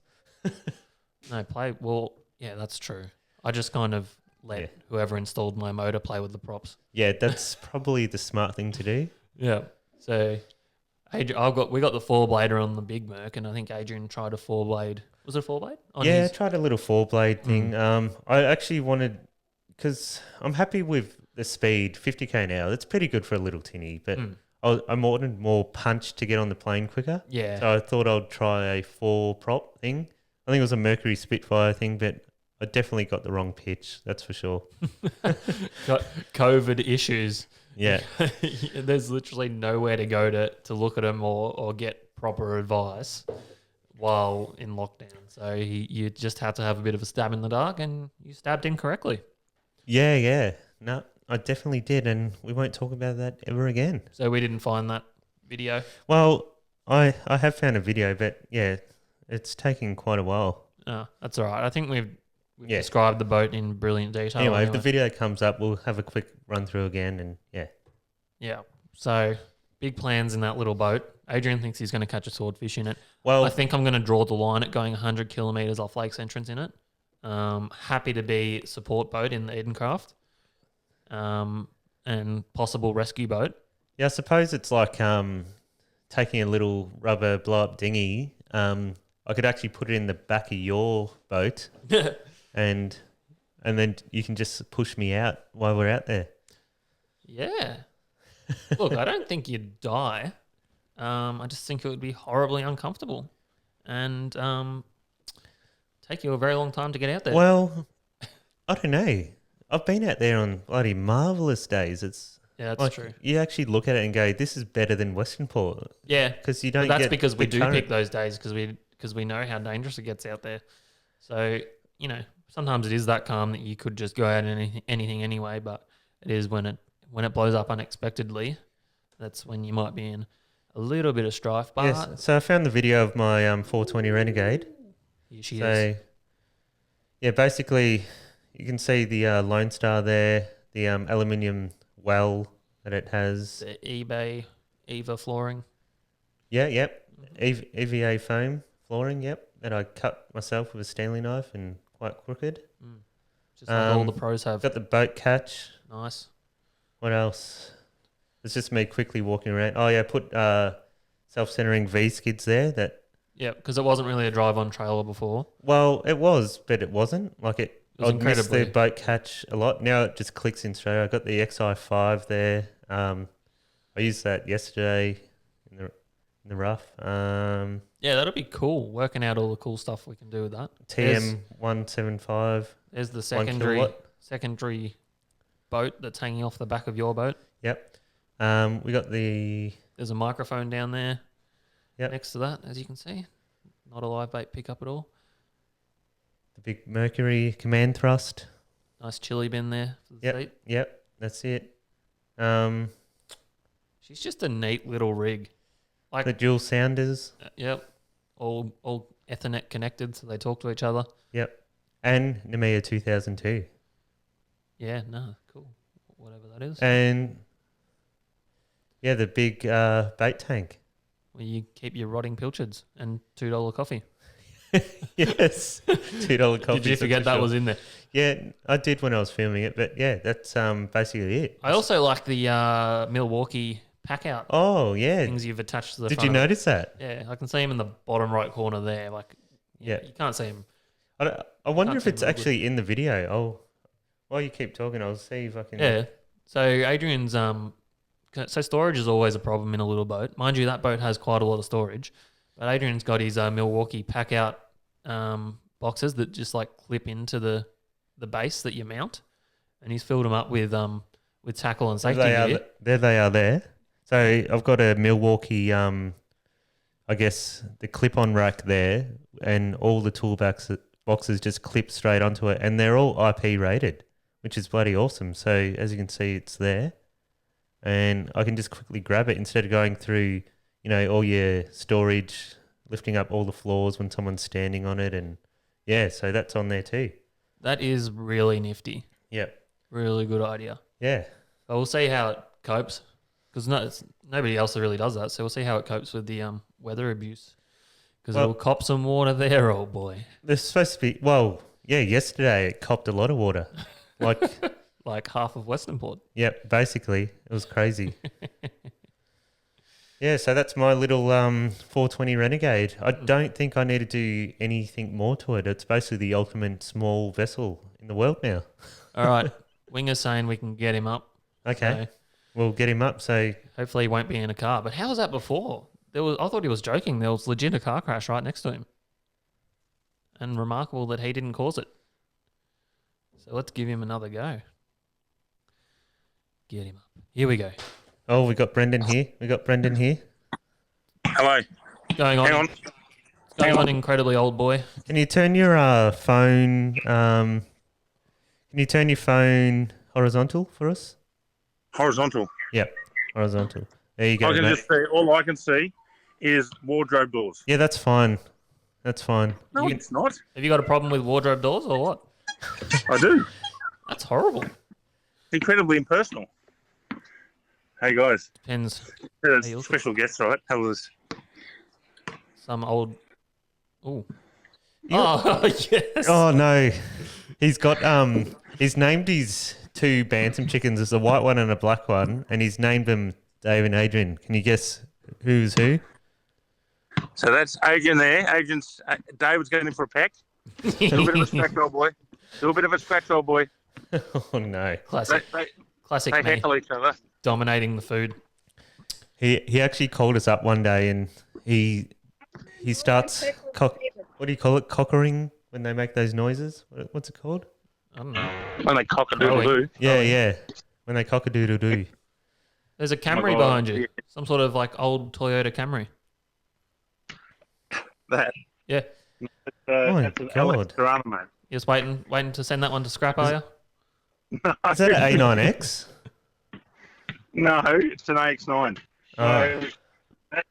Well, yeah, that's true. I just kind of let whoever installed my motor play with the props. Yeah, that's probably the smart thing to do. Yeah. So we got the 4-blader on the big Merc, and I think Adrian tried a 4-blade. Was it a 4-blade? I tried a little 4-blade thing. I actually wanted, because I'm happy with the speed, 50k an hour. That's pretty good for a little tinny, but I wanted more punch to get on the plane quicker. Yeah. So I thought I'd try a 4-prop thing. I think it was a Mercury Spitfire thing, but I definitely got the wrong pitch. That's for sure. Got COVID issues. Yeah. There's literally nowhere to go to look at them or get proper advice while in lockdown. So you just had to have a bit of a stab in the dark, and you stabbed incorrectly. Yeah. No, I definitely did, and we won't talk about that ever again. So we didn't find that video. Well, I have found a video, but yeah, it's taking quite a while. Oh, that's all right. I think we've described the boat in brilliant detail. Anyway, if the video comes up, we'll have a quick run through again, and yeah. Yeah. So big plans in that little boat. Adrian thinks he's going to catch a swordfish in it. Well, I think I'm going to draw the line at going 100 kilometres off Lake's entrance in it. Happy to be support boat in the Edencraft, and possible rescue boat. Yeah, I suppose it's like taking a little rubber blow-up dinghy, I could actually put it in the back of your boat, and then you can just push me out while we're out there. Yeah. Look, I don't think you'd die. I just think it would be horribly uncomfortable and take you a very long time to get out there. Well, I don't know. I've been out there on bloody marvelous days. It's Yeah, that's like, true. You actually look at it and go, "This is better than Western Port." Yeah, because you but don't. that's get because we the do current. pick those days because we know how dangerous it gets out there. So sometimes it is that calm that you could just go out and anything anyway. But it is when it blows up unexpectedly, that's when you might be in a little bit of strife. But Yes. So I found the video of my 420 Renegade. here she So is. yeah, basically you can see the Lone Star there, the aluminium well that it has. The eBay Eva flooring. Yeah, yep. EVA foam flooring, yep. That I cut myself with a Stanley knife and quite crooked. Just like all the pros have. Got the boat catch. Nice. What else? It's just me quickly walking around. Oh yeah, put self-centering V skids there. That Yeah, because it wasn't really a drive-on trailer before. well, it was, but it wasn't. Like It was I'd miss the incredibly- boat catch a lot. Now it just clicks in straight. I got the XI5 there. I used that yesterday in the rough. Yeah, that'll be cool. Working out all the cool stuff we can do with that. TM175. There's the 1 secondary kilowatt. boat that's hanging off the back of your boat. Yep. We got the There's a microphone down there. Yep. Next to that, as you can see, not a live bait pickup at all. big Mercury command thrust. Nice chili bin there for the Yep. seat. Yep. That's it. She's just a neat little rig. Like, The dual sounders. yep, all Ethernet connected, so they talk to each other. Yep. And Nemea 2002. Yeah, no, cool. Whatever that is. And yeah, the big bait tank. Where you keep your rotting pilchards and $2 coffee. Yes. $2 coffee. Did you forget that was in there? Yeah, I did when I was filming it, but yeah, that's basically it. I also like the Milwaukee pack out Oh, yeah. things you've attached to the Did front you of it. notice that? Yeah, I can see him in the bottom right corner there. Like, Yeah. you can't see him. I wonder Can't if see it's them real actually in the video. Oh, while you keep talking, I'll see if I can. Yeah. So Adrian's so storage is always a problem in a little boat. Mind you, that boat has quite a lot of storage. But Adrian's got his Milwaukee pack out boxes that just like clip into the base that you mount, and he's filled them up with tackle and There safety they are. gear. There they are. There. So I've got a Milwaukee. I guess the clip-on rack there, and all the boxes just clip straight onto it, and they're all IP rated, which is bloody awesome. So as you can see, it's there, and I can just quickly grab it instead of going through, all your storage, lifting up all the floors when someone's standing on it, and yeah, so that's on there too. That is really nifty. Yep. Really good idea. Yeah. So we'll see how it copes, because nobody else really does that. So we'll see how it copes with the weather abuse, because Well- it'll cop some water there, oh boy. There's supposed to be. Well, yeah. Yesterday it copped a lot of water. Like, Like half of Western Port. yep. Basically, it was crazy. Yeah, so that's my little 420 Renegade. I don't think I need to do anything more to it. It's basically the ultimate small vessel in the world now. All right. Winger's saying we can get him up. Okay, So we'll get him up. So hopefully he won't be in a car. But how was that before? I thought he was joking. There was legit a car crash right next to him. And remarkable that he didn't cause it. So let's give him another go. Get him up. Here we go. oh, we got Brendan here. Hello. Going on. Hang on. Going on, incredibly old boy. Can you turn your phone? Can you turn your phone horizontal for us? Horizontal. Yep, horizontal. There you go, I can mate. just see. All I can see is wardrobe doors. Yeah, that's fine. That's fine. No, it's not. Have you got a problem with wardrobe doors or what? I do. That's horrible. Incredibly impersonal. Hey guys, Depends. there's Hey, special guest, right? How was? Some old. Ooh. Oh, yes. Oh no, he's got he's named his two bantam chickens as a white one and a black one, and he's named them Dave and Adrian. Can you guess who's who? So that's Adrian there. David's going in for a peck. A little bit of a scratch, old boy. Oh no. Classic. Classic They me. heckle each other. Dominating the food. He actually called us up one day and he starts what do you call it? Cockering when they make those noises. What's it called? I don't know. When they cock-a-doodle-doo. Yeah. When they cock-a-doodle-doo. There's a Camry behind you. Some sort of like old Toyota Camry. That. Yeah. That's an Alex Serrano, mate. You're just waiting to send that one to scrap, are you? Is that an A9X? No, it's an AX9. Oh.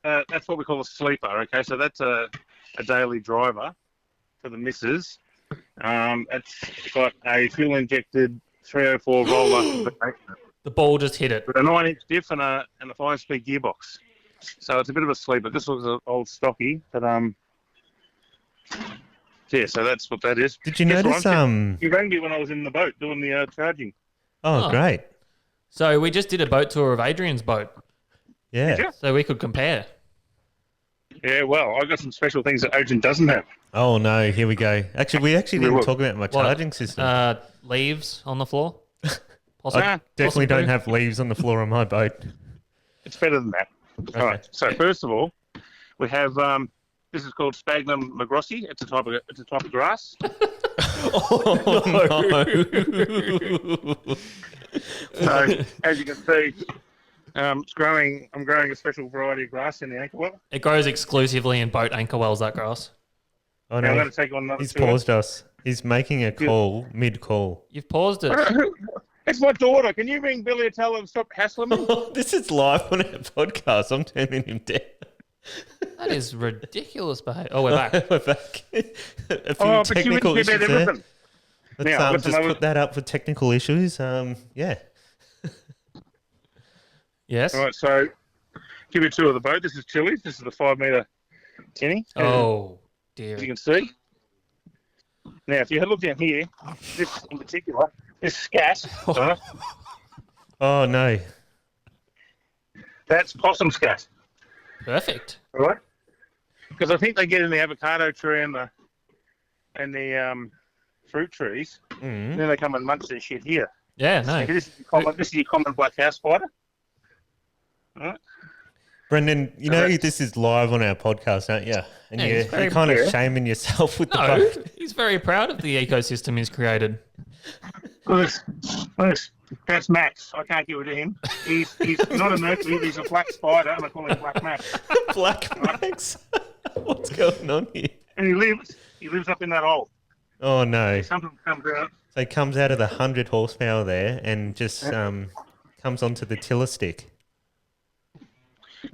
So that's what we call a sleeper. Okay, so that's a daily driver for the missus. It's got a fuel injected 304 roller, The ball just hit it. with a 9-inch diff and a 5-speed gearbox. So it's a bit of a sleeper. This was an old stocky, but yeah. So that's what that is. Did you Guess notice? what? You rang me when I was in the boat doing the charging. Oh, great. So we just did a boat tour of Adrian's boat, Yeah. Did you? so we could compare. Yeah, well, I got some special things that Adrian doesn't have. Oh no, here we go. Actually, we didn't talk about my charging system. Leaves on the floor. I definitely don't have leaves on the floor on my boat. It's better than that. All right. So first of all, we have this is called Sphagnum magrossi. It's a type of grass. Oh no! So as you can see, it's growing. I'm growing a special variety of grass in the anchor well. It grows exclusively in boat anchor wells, that grass. Oh Now I'm no! going to take on another He's tour. paused us. He's making a call mid-call. You've paused it. It's my daughter. Can you ring Billy and tell her to stop hassling me? This is live on our podcast. I'm turning him down. That is ridiculous behavior. Oh, we're back. We're back. A few But you technical wouldn't issues give there. everything. Let's Now, listen, just put that up for technical issues. Yeah. Yes. All right, so give you a tour of the boat. This is Chili's. This is the 5-metre tinny. Oh, As you dear. can see. Now, if you look down here, this in particular, this scat, right, Oh no. that's possum scat, Perfect. all right? Because I think they get in the avocado tree and the fruit trees, and then they come and munch their shit here. Yeah, no. This is your common black house spider. All right? Brendan, you know this is live on our podcast, aren't you? And Yeah, he's very you're kind of fair. shaming yourself with the No, boat. he's very proud of the ecosystem he's created. Look, that's Max. I can't get rid of him. He's not a mercury. He's a black spider, and I call him Black Max. Black Max. What's going on here? And he lives up in that hole. Oh no. Something comes out. So he comes out of the 100 horsepower there and just comes onto the tiller stick.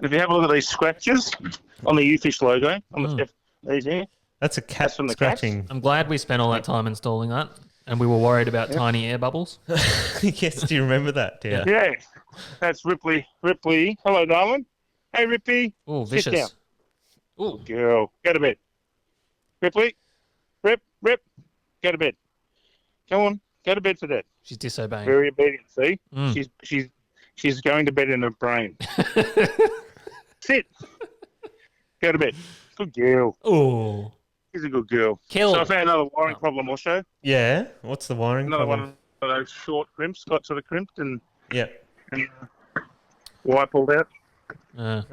If you have a look at these scratches on the U-Fish logo, on the these here, That's a cat That's from the cats. scratching. I'm glad we spent all that time installing that, and we were worried about tiny air bubbles. Yes, do you remember that, dear? yeah, that's Ripley. Ripley, hello, darling. Hey, Ripley. Oh, Sit down. vicious. Oh, Girl, go to bed. Ripley, Rip, go to bed. Come on, go to bed for that. she's disobeying. Very obedient. See, Mm. she's going to bed in her brain. Sit. Go to bed. Good girl. Oh, She's a good girl. kill. So I found another wiring problem also. Yeah? What's the wiring Another problem? one of those short crimps got sort of crimped and Yeah. wire pulled out.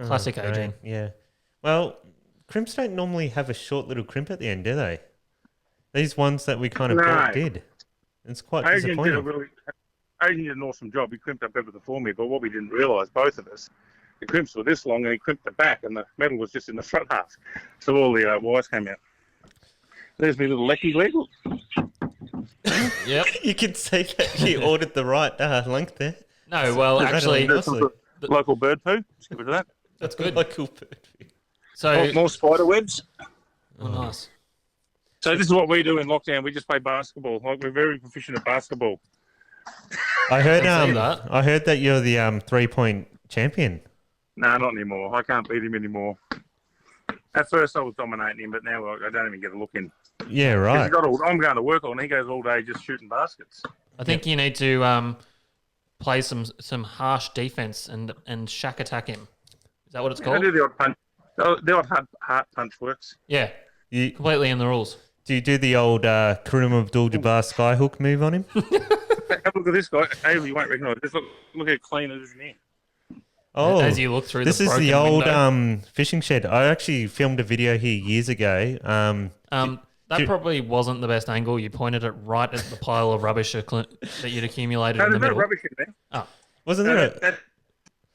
Classic Oh, Adrian. great. Yeah. Well, crimps don't normally have a short little crimp at the end, do they? These ones that we kind of No. bought did. It's quite Adrian disappointing. did an awesome job. He crimped up everything for me, but what we didn't realise, both of us, the crimps were this long and he crimped the back and the metal was just in the front half. So all the wires came out. There's my little lecky leg. Yep. You can see that you ordered the right length there. No, well, actually, That's Some local bird poo. Just get rid of that. that's good. Local bird food. So, More spider webs. oh, nice. So this is what we do in lockdown. We just play basketball. Like we're very proficient at basketball. I heard Can see that. I heard that you're the 3-point champion. No, not anymore. I can't beat him anymore. At first I was dominating him, but now I don't even get a look in. Yeah, 'Cause right. I'm going to work all and he goes all day just shooting baskets. I think you need to play some harsh defense and shack attack him. Is that what it's I called? do the odd punch. Oh, the odd heart punch works. Yeah, You, completely in the rules. do you do the old Kareem Abdul-Jabbar skyhook move on him? Have a look at this guy. Ava, you won't recognise this. Look how clean it is in here. Oh, As you look through this the is the broken old window. fishing shed. I actually filmed a video here years ago. That probably wasn't the best angle. You pointed it right at the pile of rubbish that you'd accumulated No, in the there's no middle. rubbish in there. Oh, wasn't No, there? that's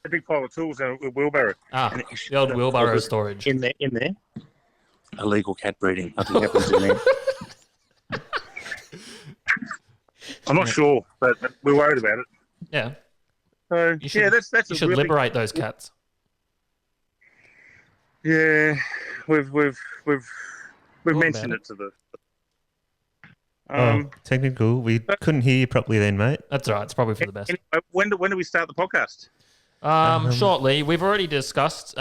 a big pile of tools and a wheelbarrow. the old wheelbarrow storage. In there. Illegal cat breeding. Nothing happens in there. I'm not sure, but we're worried about it. Yeah, So You should- that's you a should really, liberate those cats. Yeah, we've mentioned about it to the. Technical. We couldn't hear you properly then, mate. That's all right. It's probably for the best. Anyway, when do we start the podcast? Shortly, we've already discussed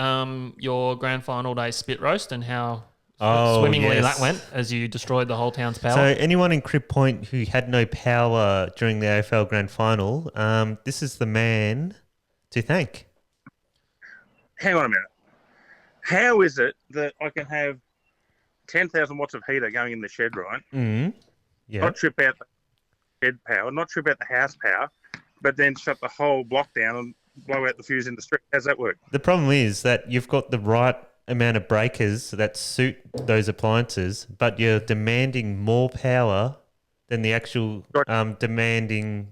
your grand final day spit roast and how Oh, swimmingly yes. that went as you destroyed the whole town's power. So anyone in Crib Point who had no power during the AFL Grand Final, this is the man to thank. Hang on a minute. How is it that I can have 10,000 watts of heater going in the shed, right? Yeah. Not trip out the shed power, not trip out the house power, but then shut the whole block down and blow out the fuse in the street? How's that work? The problem is that you've got the right amount of breakers that suit those appliances, but you're demanding more power than the actual demanding,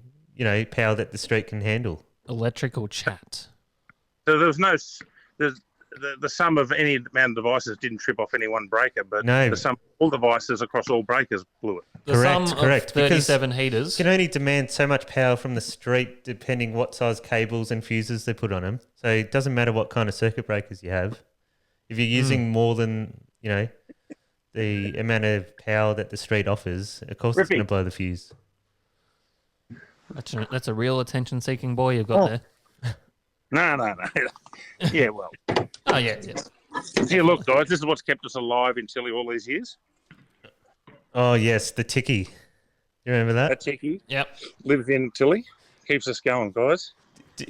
power that the street can handle. Electrical chat. So there was no. The sum of any amount of devices didn't trip off any one breaker, but No. the sum of all devices across all breakers blew it. The Correct, sum correct, of because 37 heaters. You can only demand so much power from the street depending what size cables and fuses they put on them. So it doesn't matter what kind of circuit breakers you have. If you're using more than, the amount of power that the street offers, of course it's going to blow the fuse. That's a real attention-seeking boy you've got there. No. Yeah, well. Oh, yeah. Here, look, guys, this is what's kept us alive in Tilly all these years. Oh, yes, the Tiki. You remember that? That Tiki Yep. lives in Tilly, keeps us going, guys.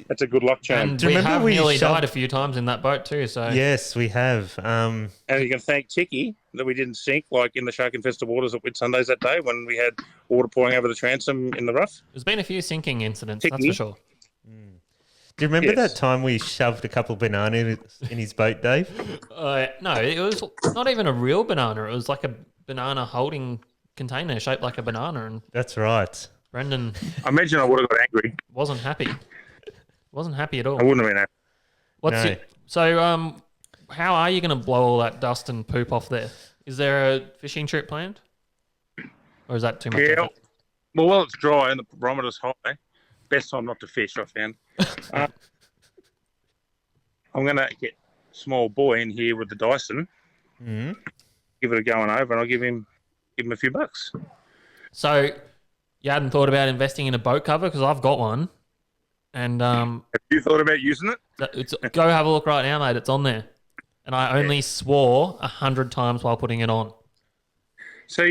That's a good luck charm. And Do you we remember have we nearly shoved- died a few times in that boat too, so... Yes, we have. And you can thank Tiki that we didn't sink like in the shark-infested waters at Whitsundays that day when we had water pouring over the transom in the rough. There's been a few sinking incidents, that's Tiki. for sure. Do you remember Yes. that time we shoved a couple of bananas in his boat, Dave? No, it was not even a real banana. It was like a banana holding container shaped like a banana, and That's right. Brendan I imagine I would have got angry. wasn't happy. Wasn't happy at all. I wouldn't have been happy. What's No. it? So, how are you going to blow all that dust and poop off there? Is there a fishing trip planned, or is that too much? Yeah. effort? Well, while it's dry and the barometer's high, best time not to fish, I found. I'm going to get small boy in here with the Dyson, give it a going over, and I'll give him a few bucks. So, you hadn't thought about investing in a boat cover because I've got one, and Have you thought about using it? it's go have a look right now, mate. It's on there, and I only swore 100 times while putting it on. So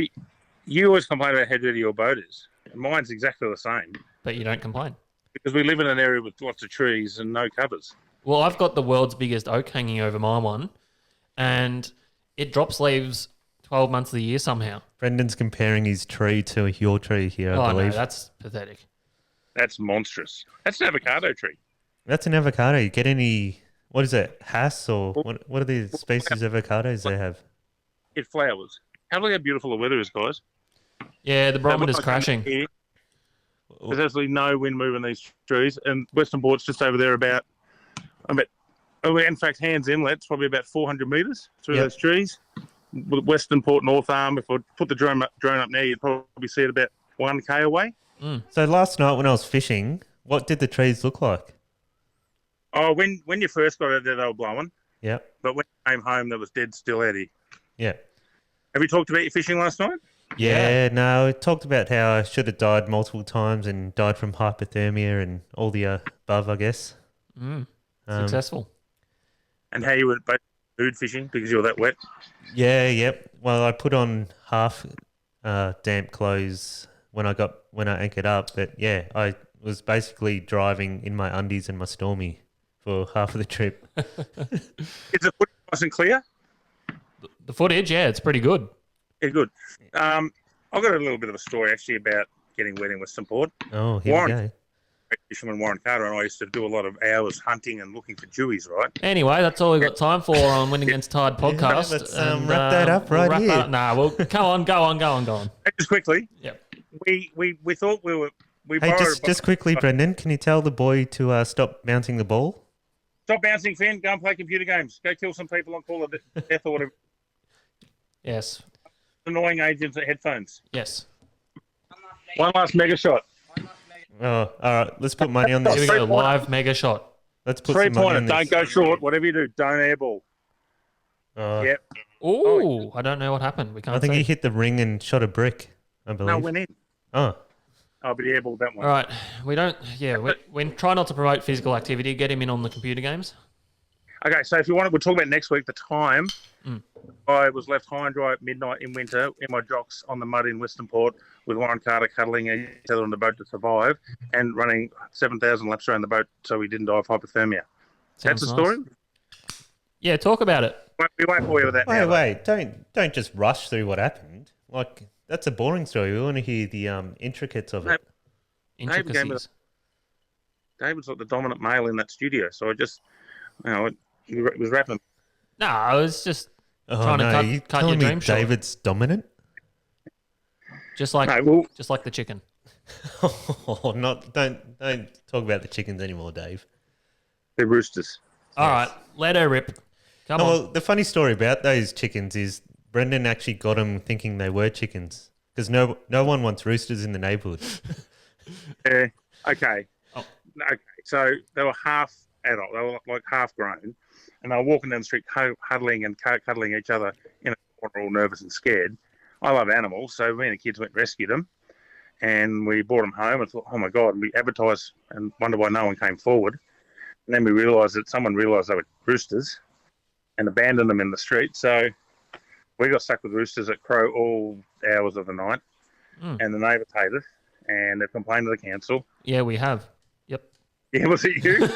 you always complain about how dirty your boat is. Mine's exactly the same But you don't complain. because we live in an area with lots of trees and no covers. Well, I've got the world's biggest oak hanging over my one, and it drops leaves 12 months of the year somehow. Brendan's comparing his tree to your tree here, I Oh, no, believe. that's pathetic. That's monstrous. That's an avocado tree. That's an avocado. You get any, what is it, Hass or what are the species of avocados they have? It flowers. Have a look how beautiful the weather is, guys. Yeah, the barometer's Now, when I come crashing. here, there's absolutely no wind moving these trees, and Western Port's just over there in fact, Hands Inlet's probably about 400 metres through Yep. those trees. With Western Port North Arm, if I put the drone up now, you'd probably see it about 1k away. So last night when I was fishing, what did the trees look like? Oh, when you first got out there, they were blowing, Yeah. but when you came home, there was dead still, Eddie. Yeah. Have you talked about your fishing last night? Yeah, no, it talked about how I should have died multiple times and died from hypothermia and all the above, I guess. Successful. And how you were both food fishing because you were that wet? Yeah, yep. Well, I put on half damp clothes when I anchored up, but yeah, I was basically driving in my undies and my Stormy for half of the trip. Is the footage nice and clear? The footage, yeah, it's pretty good. Yeah, good. I've got a little bit of a story actually about getting wet in Western Port. Oh, here Warren, we go. fisherman Warren Carter and I used to do a lot of hours hunting and looking for dewies, right? Anyway, that's all we've got time for on Win Against Tide podcast. let's, wrap that up we'll right wrap here. that up. Nah, well, go on. Just quickly, Yep. we thought we Hey, borrowed just quickly, Brendan, can you tell the boy to stop bouncing the ball? stop bouncing, Finn. Go and play computer games. Go kill some people on Call of Death or whatever. Yes. Annoying agents at headphones. Yes. One last mega shot. Oh, all right. Let's put money on Here we this. go. Live mega shot. Let's put some money 3-pointer. on this. Don't go short. Whatever you do, don't airball. Oh, Yep. Ooh, I don't know what happened. We can't I think see. he hit the ring and shot a brick, I believe. No, went in. Oh, I'll be airballed that one. All right. We don't. Yeah, we try not to promote physical activity. Get him in on the computer games. Okay, so if you want, we'll talk about next week. The time I was left high and dry at midnight in winter in my jocks on the mud in Western Port with Warren Carter cuddling each other on the boat to survive and running 7,000 laps around the boat so we didn't die of hypothermia. That's Sounds the nice. story. Yeah, talk about it. We won't bore you with that now. wait. Don't just rush through what happened. Like, that's a boring story. We want to hear the intricates of it. Intricacies. David's like the dominant male in that studio, so I just, it was rapping. No, I was just Oh, trying no, to you cut your telling me dream short. David's dominant? Just like No, well, just like the chicken. Oh, don't talk about the chickens anymore, Dave. they're roosters. All right, let her rip. Come Oh, on. well, the funny story about those chickens is Brendan actually got them thinking they were chickens because no one wants roosters in the neighbourhood. Yeah. Okay. Oh. Okay. So they were half adult. They were like half grown, and they were walking down the street, huddling and cuddling each other in a corner, all nervous and scared. I love animals, so me and the kids went and rescued them, and we brought them home. And thought, oh my god! And we advertised and wondered why no one came forward. And then we realised that someone realised they were roosters, and abandoned them in the street. So we got stuck with roosters that crow all hours of the night, and the neighbours hate us, and they've complained to the council. Yeah, we have. Yep. Yeah, was it you?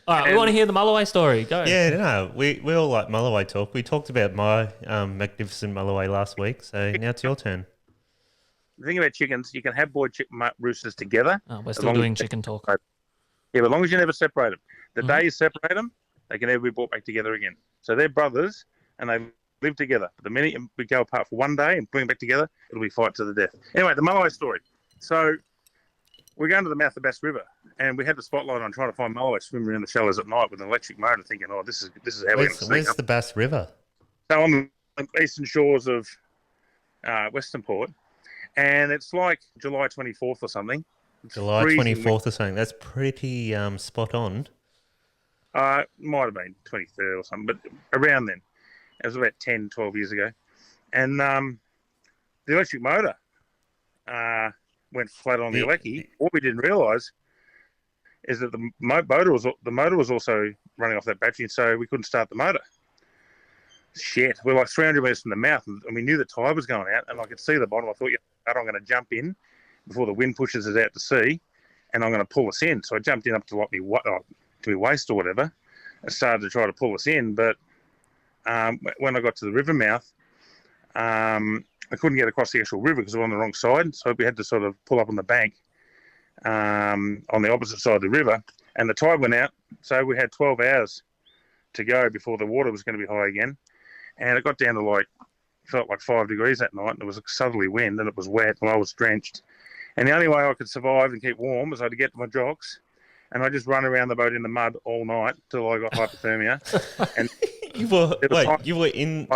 All right, we want to hear the Mulloway story. Go. Yeah, no, we all like Mulloway talk. We talked about my magnificent Mulloway last week, so now it's your turn. The thing about chickens, you can have roosters together. Oh, we're as still long as doing they- chicken talk. Yeah, but as long as you never separate them. The day you separate them, they can never be brought back together again. So they're brothers, and they live together. But the minute we go apart for one day and bring them back together, it'll be fight to the death. Anyway, the Mulloway story. So we're going to the mouth of the Bass River, and we had the spotlight on trying to find Mulloway swimming around the shallows at night with an electric motor, thinking, oh, this is how we're going to see Where's them. the Bass River? So on the eastern shores of Western Port, and it's like July 24th or something. It's July freezing 24th or something. That's pretty spot on. Might have been 23rd or something, but around then. It was about 10, 12 years ago. And the electric motor went flat on the Yeah. Alecki. What we didn't realise is that the motor was also running off that battery, so we couldn't start the motor. Shit, we're like 300 metres from the mouth, and we knew the tide was going out, and I could see the bottom. I thought, I'm going to jump in before the wind pushes us out to sea, and I'm going to pull us in. So I jumped in up to like to my waist or whatever. I started to try to pull us in, but when I got to the river mouth, I couldn't get across the actual river because we were on the wrong side. So we had to sort of pull up on the bank on the opposite side of the river, and the tide went out. So we had 12 hours to go before the water was going to be high again. And it got down to felt like 5 degrees that night, and it was a southerly wind, and it was wet, and I was drenched. And the only way I could survive and keep warm was I had to get to my jocks, and I just run around the boat in the mud all night till I got hypothermia. And You were in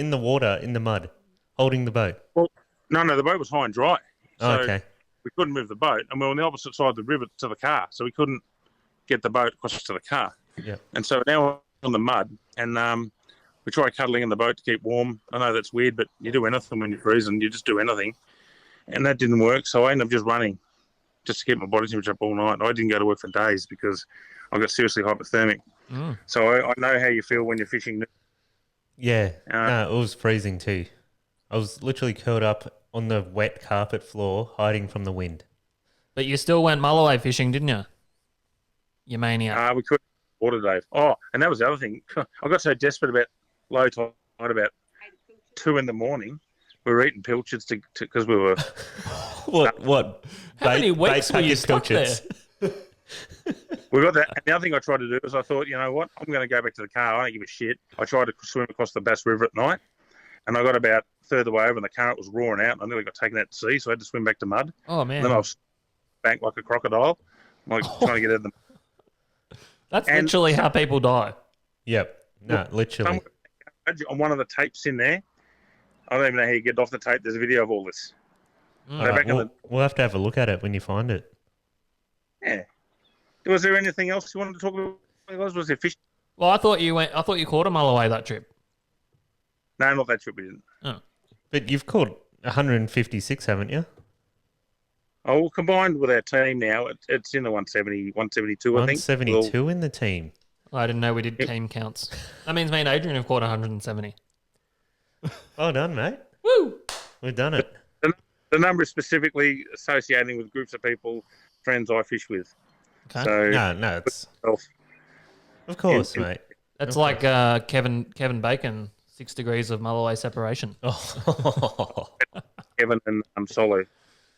the water, in the mud, holding the boat. well, no, the boat was high and dry. So Oh, okay. we couldn't move the boat, and we were on the opposite side of the river to the car, so we couldn't get the boat across to the car. Yeah. And so now we're on the mud, and we try cuddling in the boat to keep warm. I know that's weird, but you do anything when you're freezing. You just do anything. And that didn't work, so I ended up just running just to keep my body temperature up all night. I didn't go to work for days because I got seriously hypothermic. So I know how you feel when you're fishing. Yeah. No, it was freezing too. I was literally curled up on the wet carpet floor, hiding from the wind. But you still went Mulloway fishing, didn't you? You maniac. We couldn't water, Dave. Oh, and that was the other thing. I got so desperate about low tide about 2 in the morning. We were eating pilchards because we were. What? How many weeks were you packet stuck there? We got that. And the other thing I tried to do is I thought, you know what? I'm going to go back to the car. I don't give a shit. I tried to swim across the Bass River at night, and I got about a third of the way over, and the current was roaring out, and I nearly got taken out to sea, so I had to swim back to mud. Oh, man. And then I was banked like a crocodile, trying to get out of the. That's literally how people die. Yep. No, literally. On one of the tapes in there, I don't even know how you get off the tape. There's a video of all this. All right, we'll have to have a look at it when you find it. Yeah. Was there anything else you wanted to talk about? Was there fish? Well, I thought you caught a mull away that trip. No, not that trip. We didn't. Oh. But you've caught 156, haven't you? Oh, well, combined with our team now, it's in the 170, 172, I think. 172 in the team. I didn't know we did team counts. That means me and Adrian have caught 170. Well done, mate. Woo! We've done it. The number is specifically associating with groups of people, friends I fish with. Okay. So No, it's... Of course, mate. That's like Kevin Bacon, 6 degrees of mull away separation. Oh. Kevin and Solo.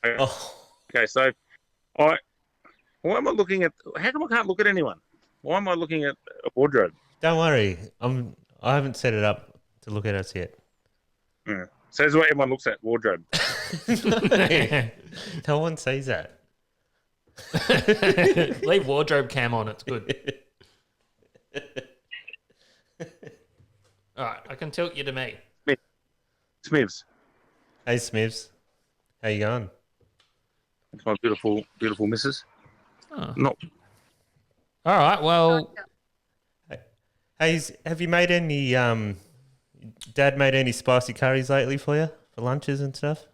Okay, so why am I looking at? How come I can't look at anyone? Why am I looking at a wardrobe? Don't worry. I haven't set it up to look at us yet. Yeah. So that's what everyone looks at, wardrobe. No one sees that. Leave wardrobe cam on. It's good. All right, I can tilt you to me. Smiths. Hey, Smiths. How you going? It's my beautiful, beautiful missus. Oh. Not. All right, well... Hey, have you made any... Dad made any spicy curries lately for you? For lunches and stuff?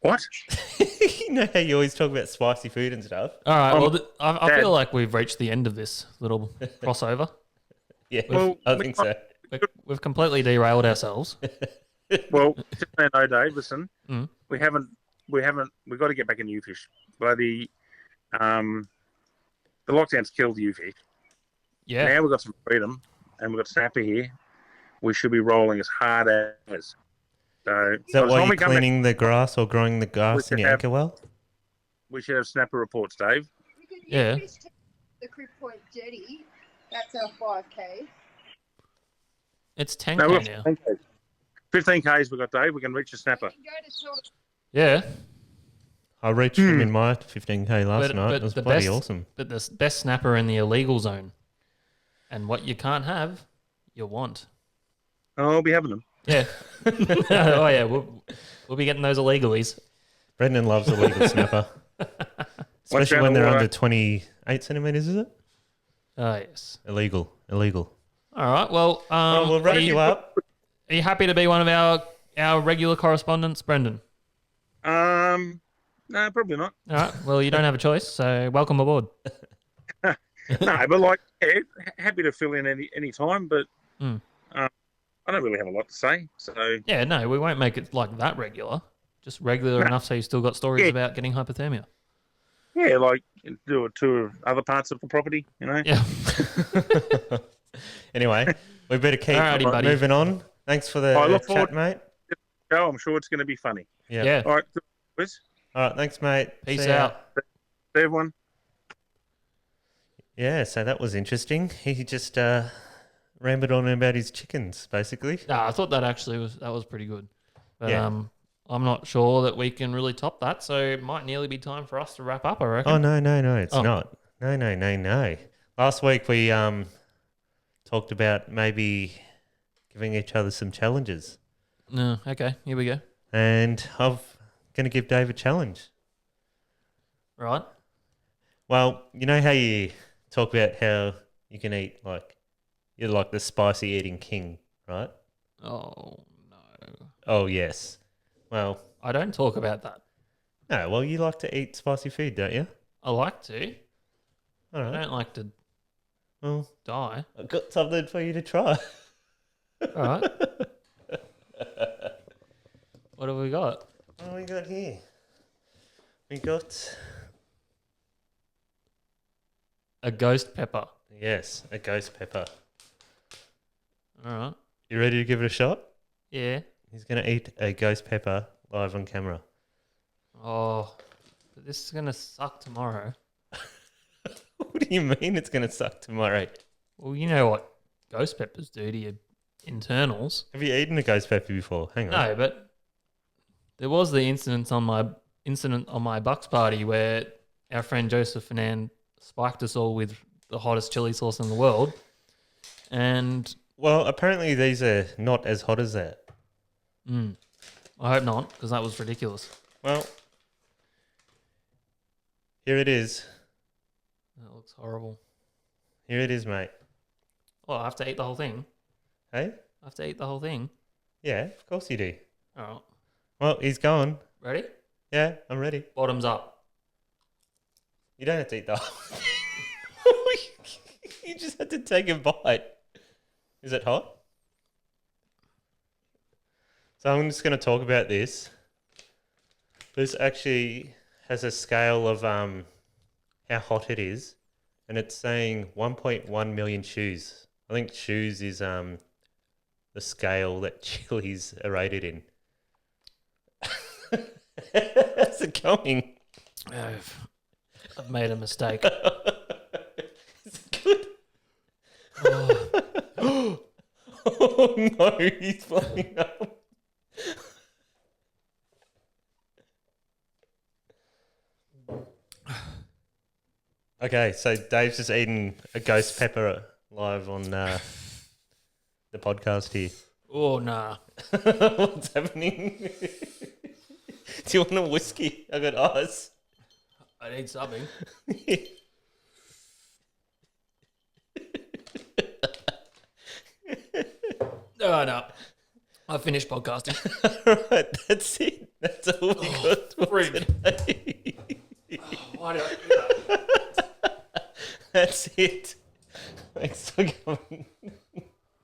What? You know how you always talk about spicy food and stuff? All right, well, I feel like we've reached the end of this little crossover. Yeah, Well, I think so. We've completely derailed ourselves. Well, just so you know, Dave, listen, Mm. we've got to get back in you fish. Bloody, the lockdown's killed you fish. Yeah. Now we've got some freedom, and we've got snapper here. We should be rolling as hard as. So, Is that by the why time you're we come back, cleaning the grass or growing the grass in should your have- anchor well? we should have snapper reports, Dave. Yeah. The Crib Point Jetty. That's our 5K. It's 10K No, we've now. got 15 Ks we've got, Dave. We can reach a snapper. We can go to Tilda. Yeah. I reached them in my 15K last night. It was the bloody best, awesome. But the best snapper in the illegal zone. And what you can't have, you want. Oh, I'll be having them. Yeah. Oh, yeah. We'll be getting those illegalies. Brendan loves a legal snapper. Especially round when the they're water. under 28 centimetres, is it? Oh, yes. Illegal. All right. Well, We'll wrap you up. Are you happy to be one of our regular correspondents, Brendan? No, probably not. All right. Well, you don't have a choice, so welcome aboard. No, but like, yeah, happy to fill in any time, but Mm. I don't really have a lot to say. So Yeah, no, we won't make it like that regular. Just regular No. enough so you still got stories Yeah. about getting hypothermia. yeah, like do a tour of other parts of the property, you know. Yeah. Anyway, we better keep Alrighty, buddy. moving on. Thanks for the I look chat, forward- mate. Go, I'm sure it's going to be funny. Yeah. Yeah. All right, good, boys. All right, thanks, mate. Peace See ya. out. See everyone. Yeah, so that was interesting. He just rambled on about his chickens, basically. I thought that actually was pretty good. But Yeah. I'm not sure that we can really top that, so it might nearly be time for us to wrap up, I reckon. Oh, no, it's Oh. not. No. Last week we talked about maybe giving each other some challenges. No, okay, here we go. And I'm going to give Dave a challenge. Right. Well, you know how you talk about how you can eat, like, you're like the spicy eating king, right? Oh, no. Oh, yes. Well, I don't talk about that. no, well, you like to eat spicy food, don't you? I like to. All I right. don't like to Well, die. I've got something for you to try. All right. What have we got? What do we got here? We got A ghost pepper. Yes, a ghost pepper. All right. You ready to give it a shot? Yeah. He's going to eat a ghost pepper live on camera. Oh, but this is going to suck tomorrow. What do you mean it's going to suck tomorrow? Well, you know what ghost peppers do to your internals. Have you eaten a ghost pepper before? Hang on. No, but there was the incident on my Bucks party where our friend Joseph Fernand spiked us all with the hottest chili sauce in the world. And Well, apparently these are not as hot as that. I hope not, because that was ridiculous. Well, here it is. That looks horrible. Here it is, mate. Oh, I have to eat the whole thing. Hey? I have to eat the whole thing. Yeah, of course you do. All right. Well, he's gone. Ready? Yeah, I'm ready. Bottoms up. You don't have to eat the whole thing. You just have to take a bite. Is it hot? So I'm just going to talk about this. This actually has a scale of how hot it is, and it's saying 1.1 million shoes. I think shoes is the scale that chilies are rated in. How's it going? I've made a mistake. Is it good? Oh no, he's blowing up. Okay, so Dave's just eating a ghost pepper live on the podcast here. Oh, nah. What's happening? Do you want a whiskey? I got ice. I need something. No. I finished podcasting. Right, that's it. That's all we got for frig. today. Why did I do that? That's it. Thanks for coming.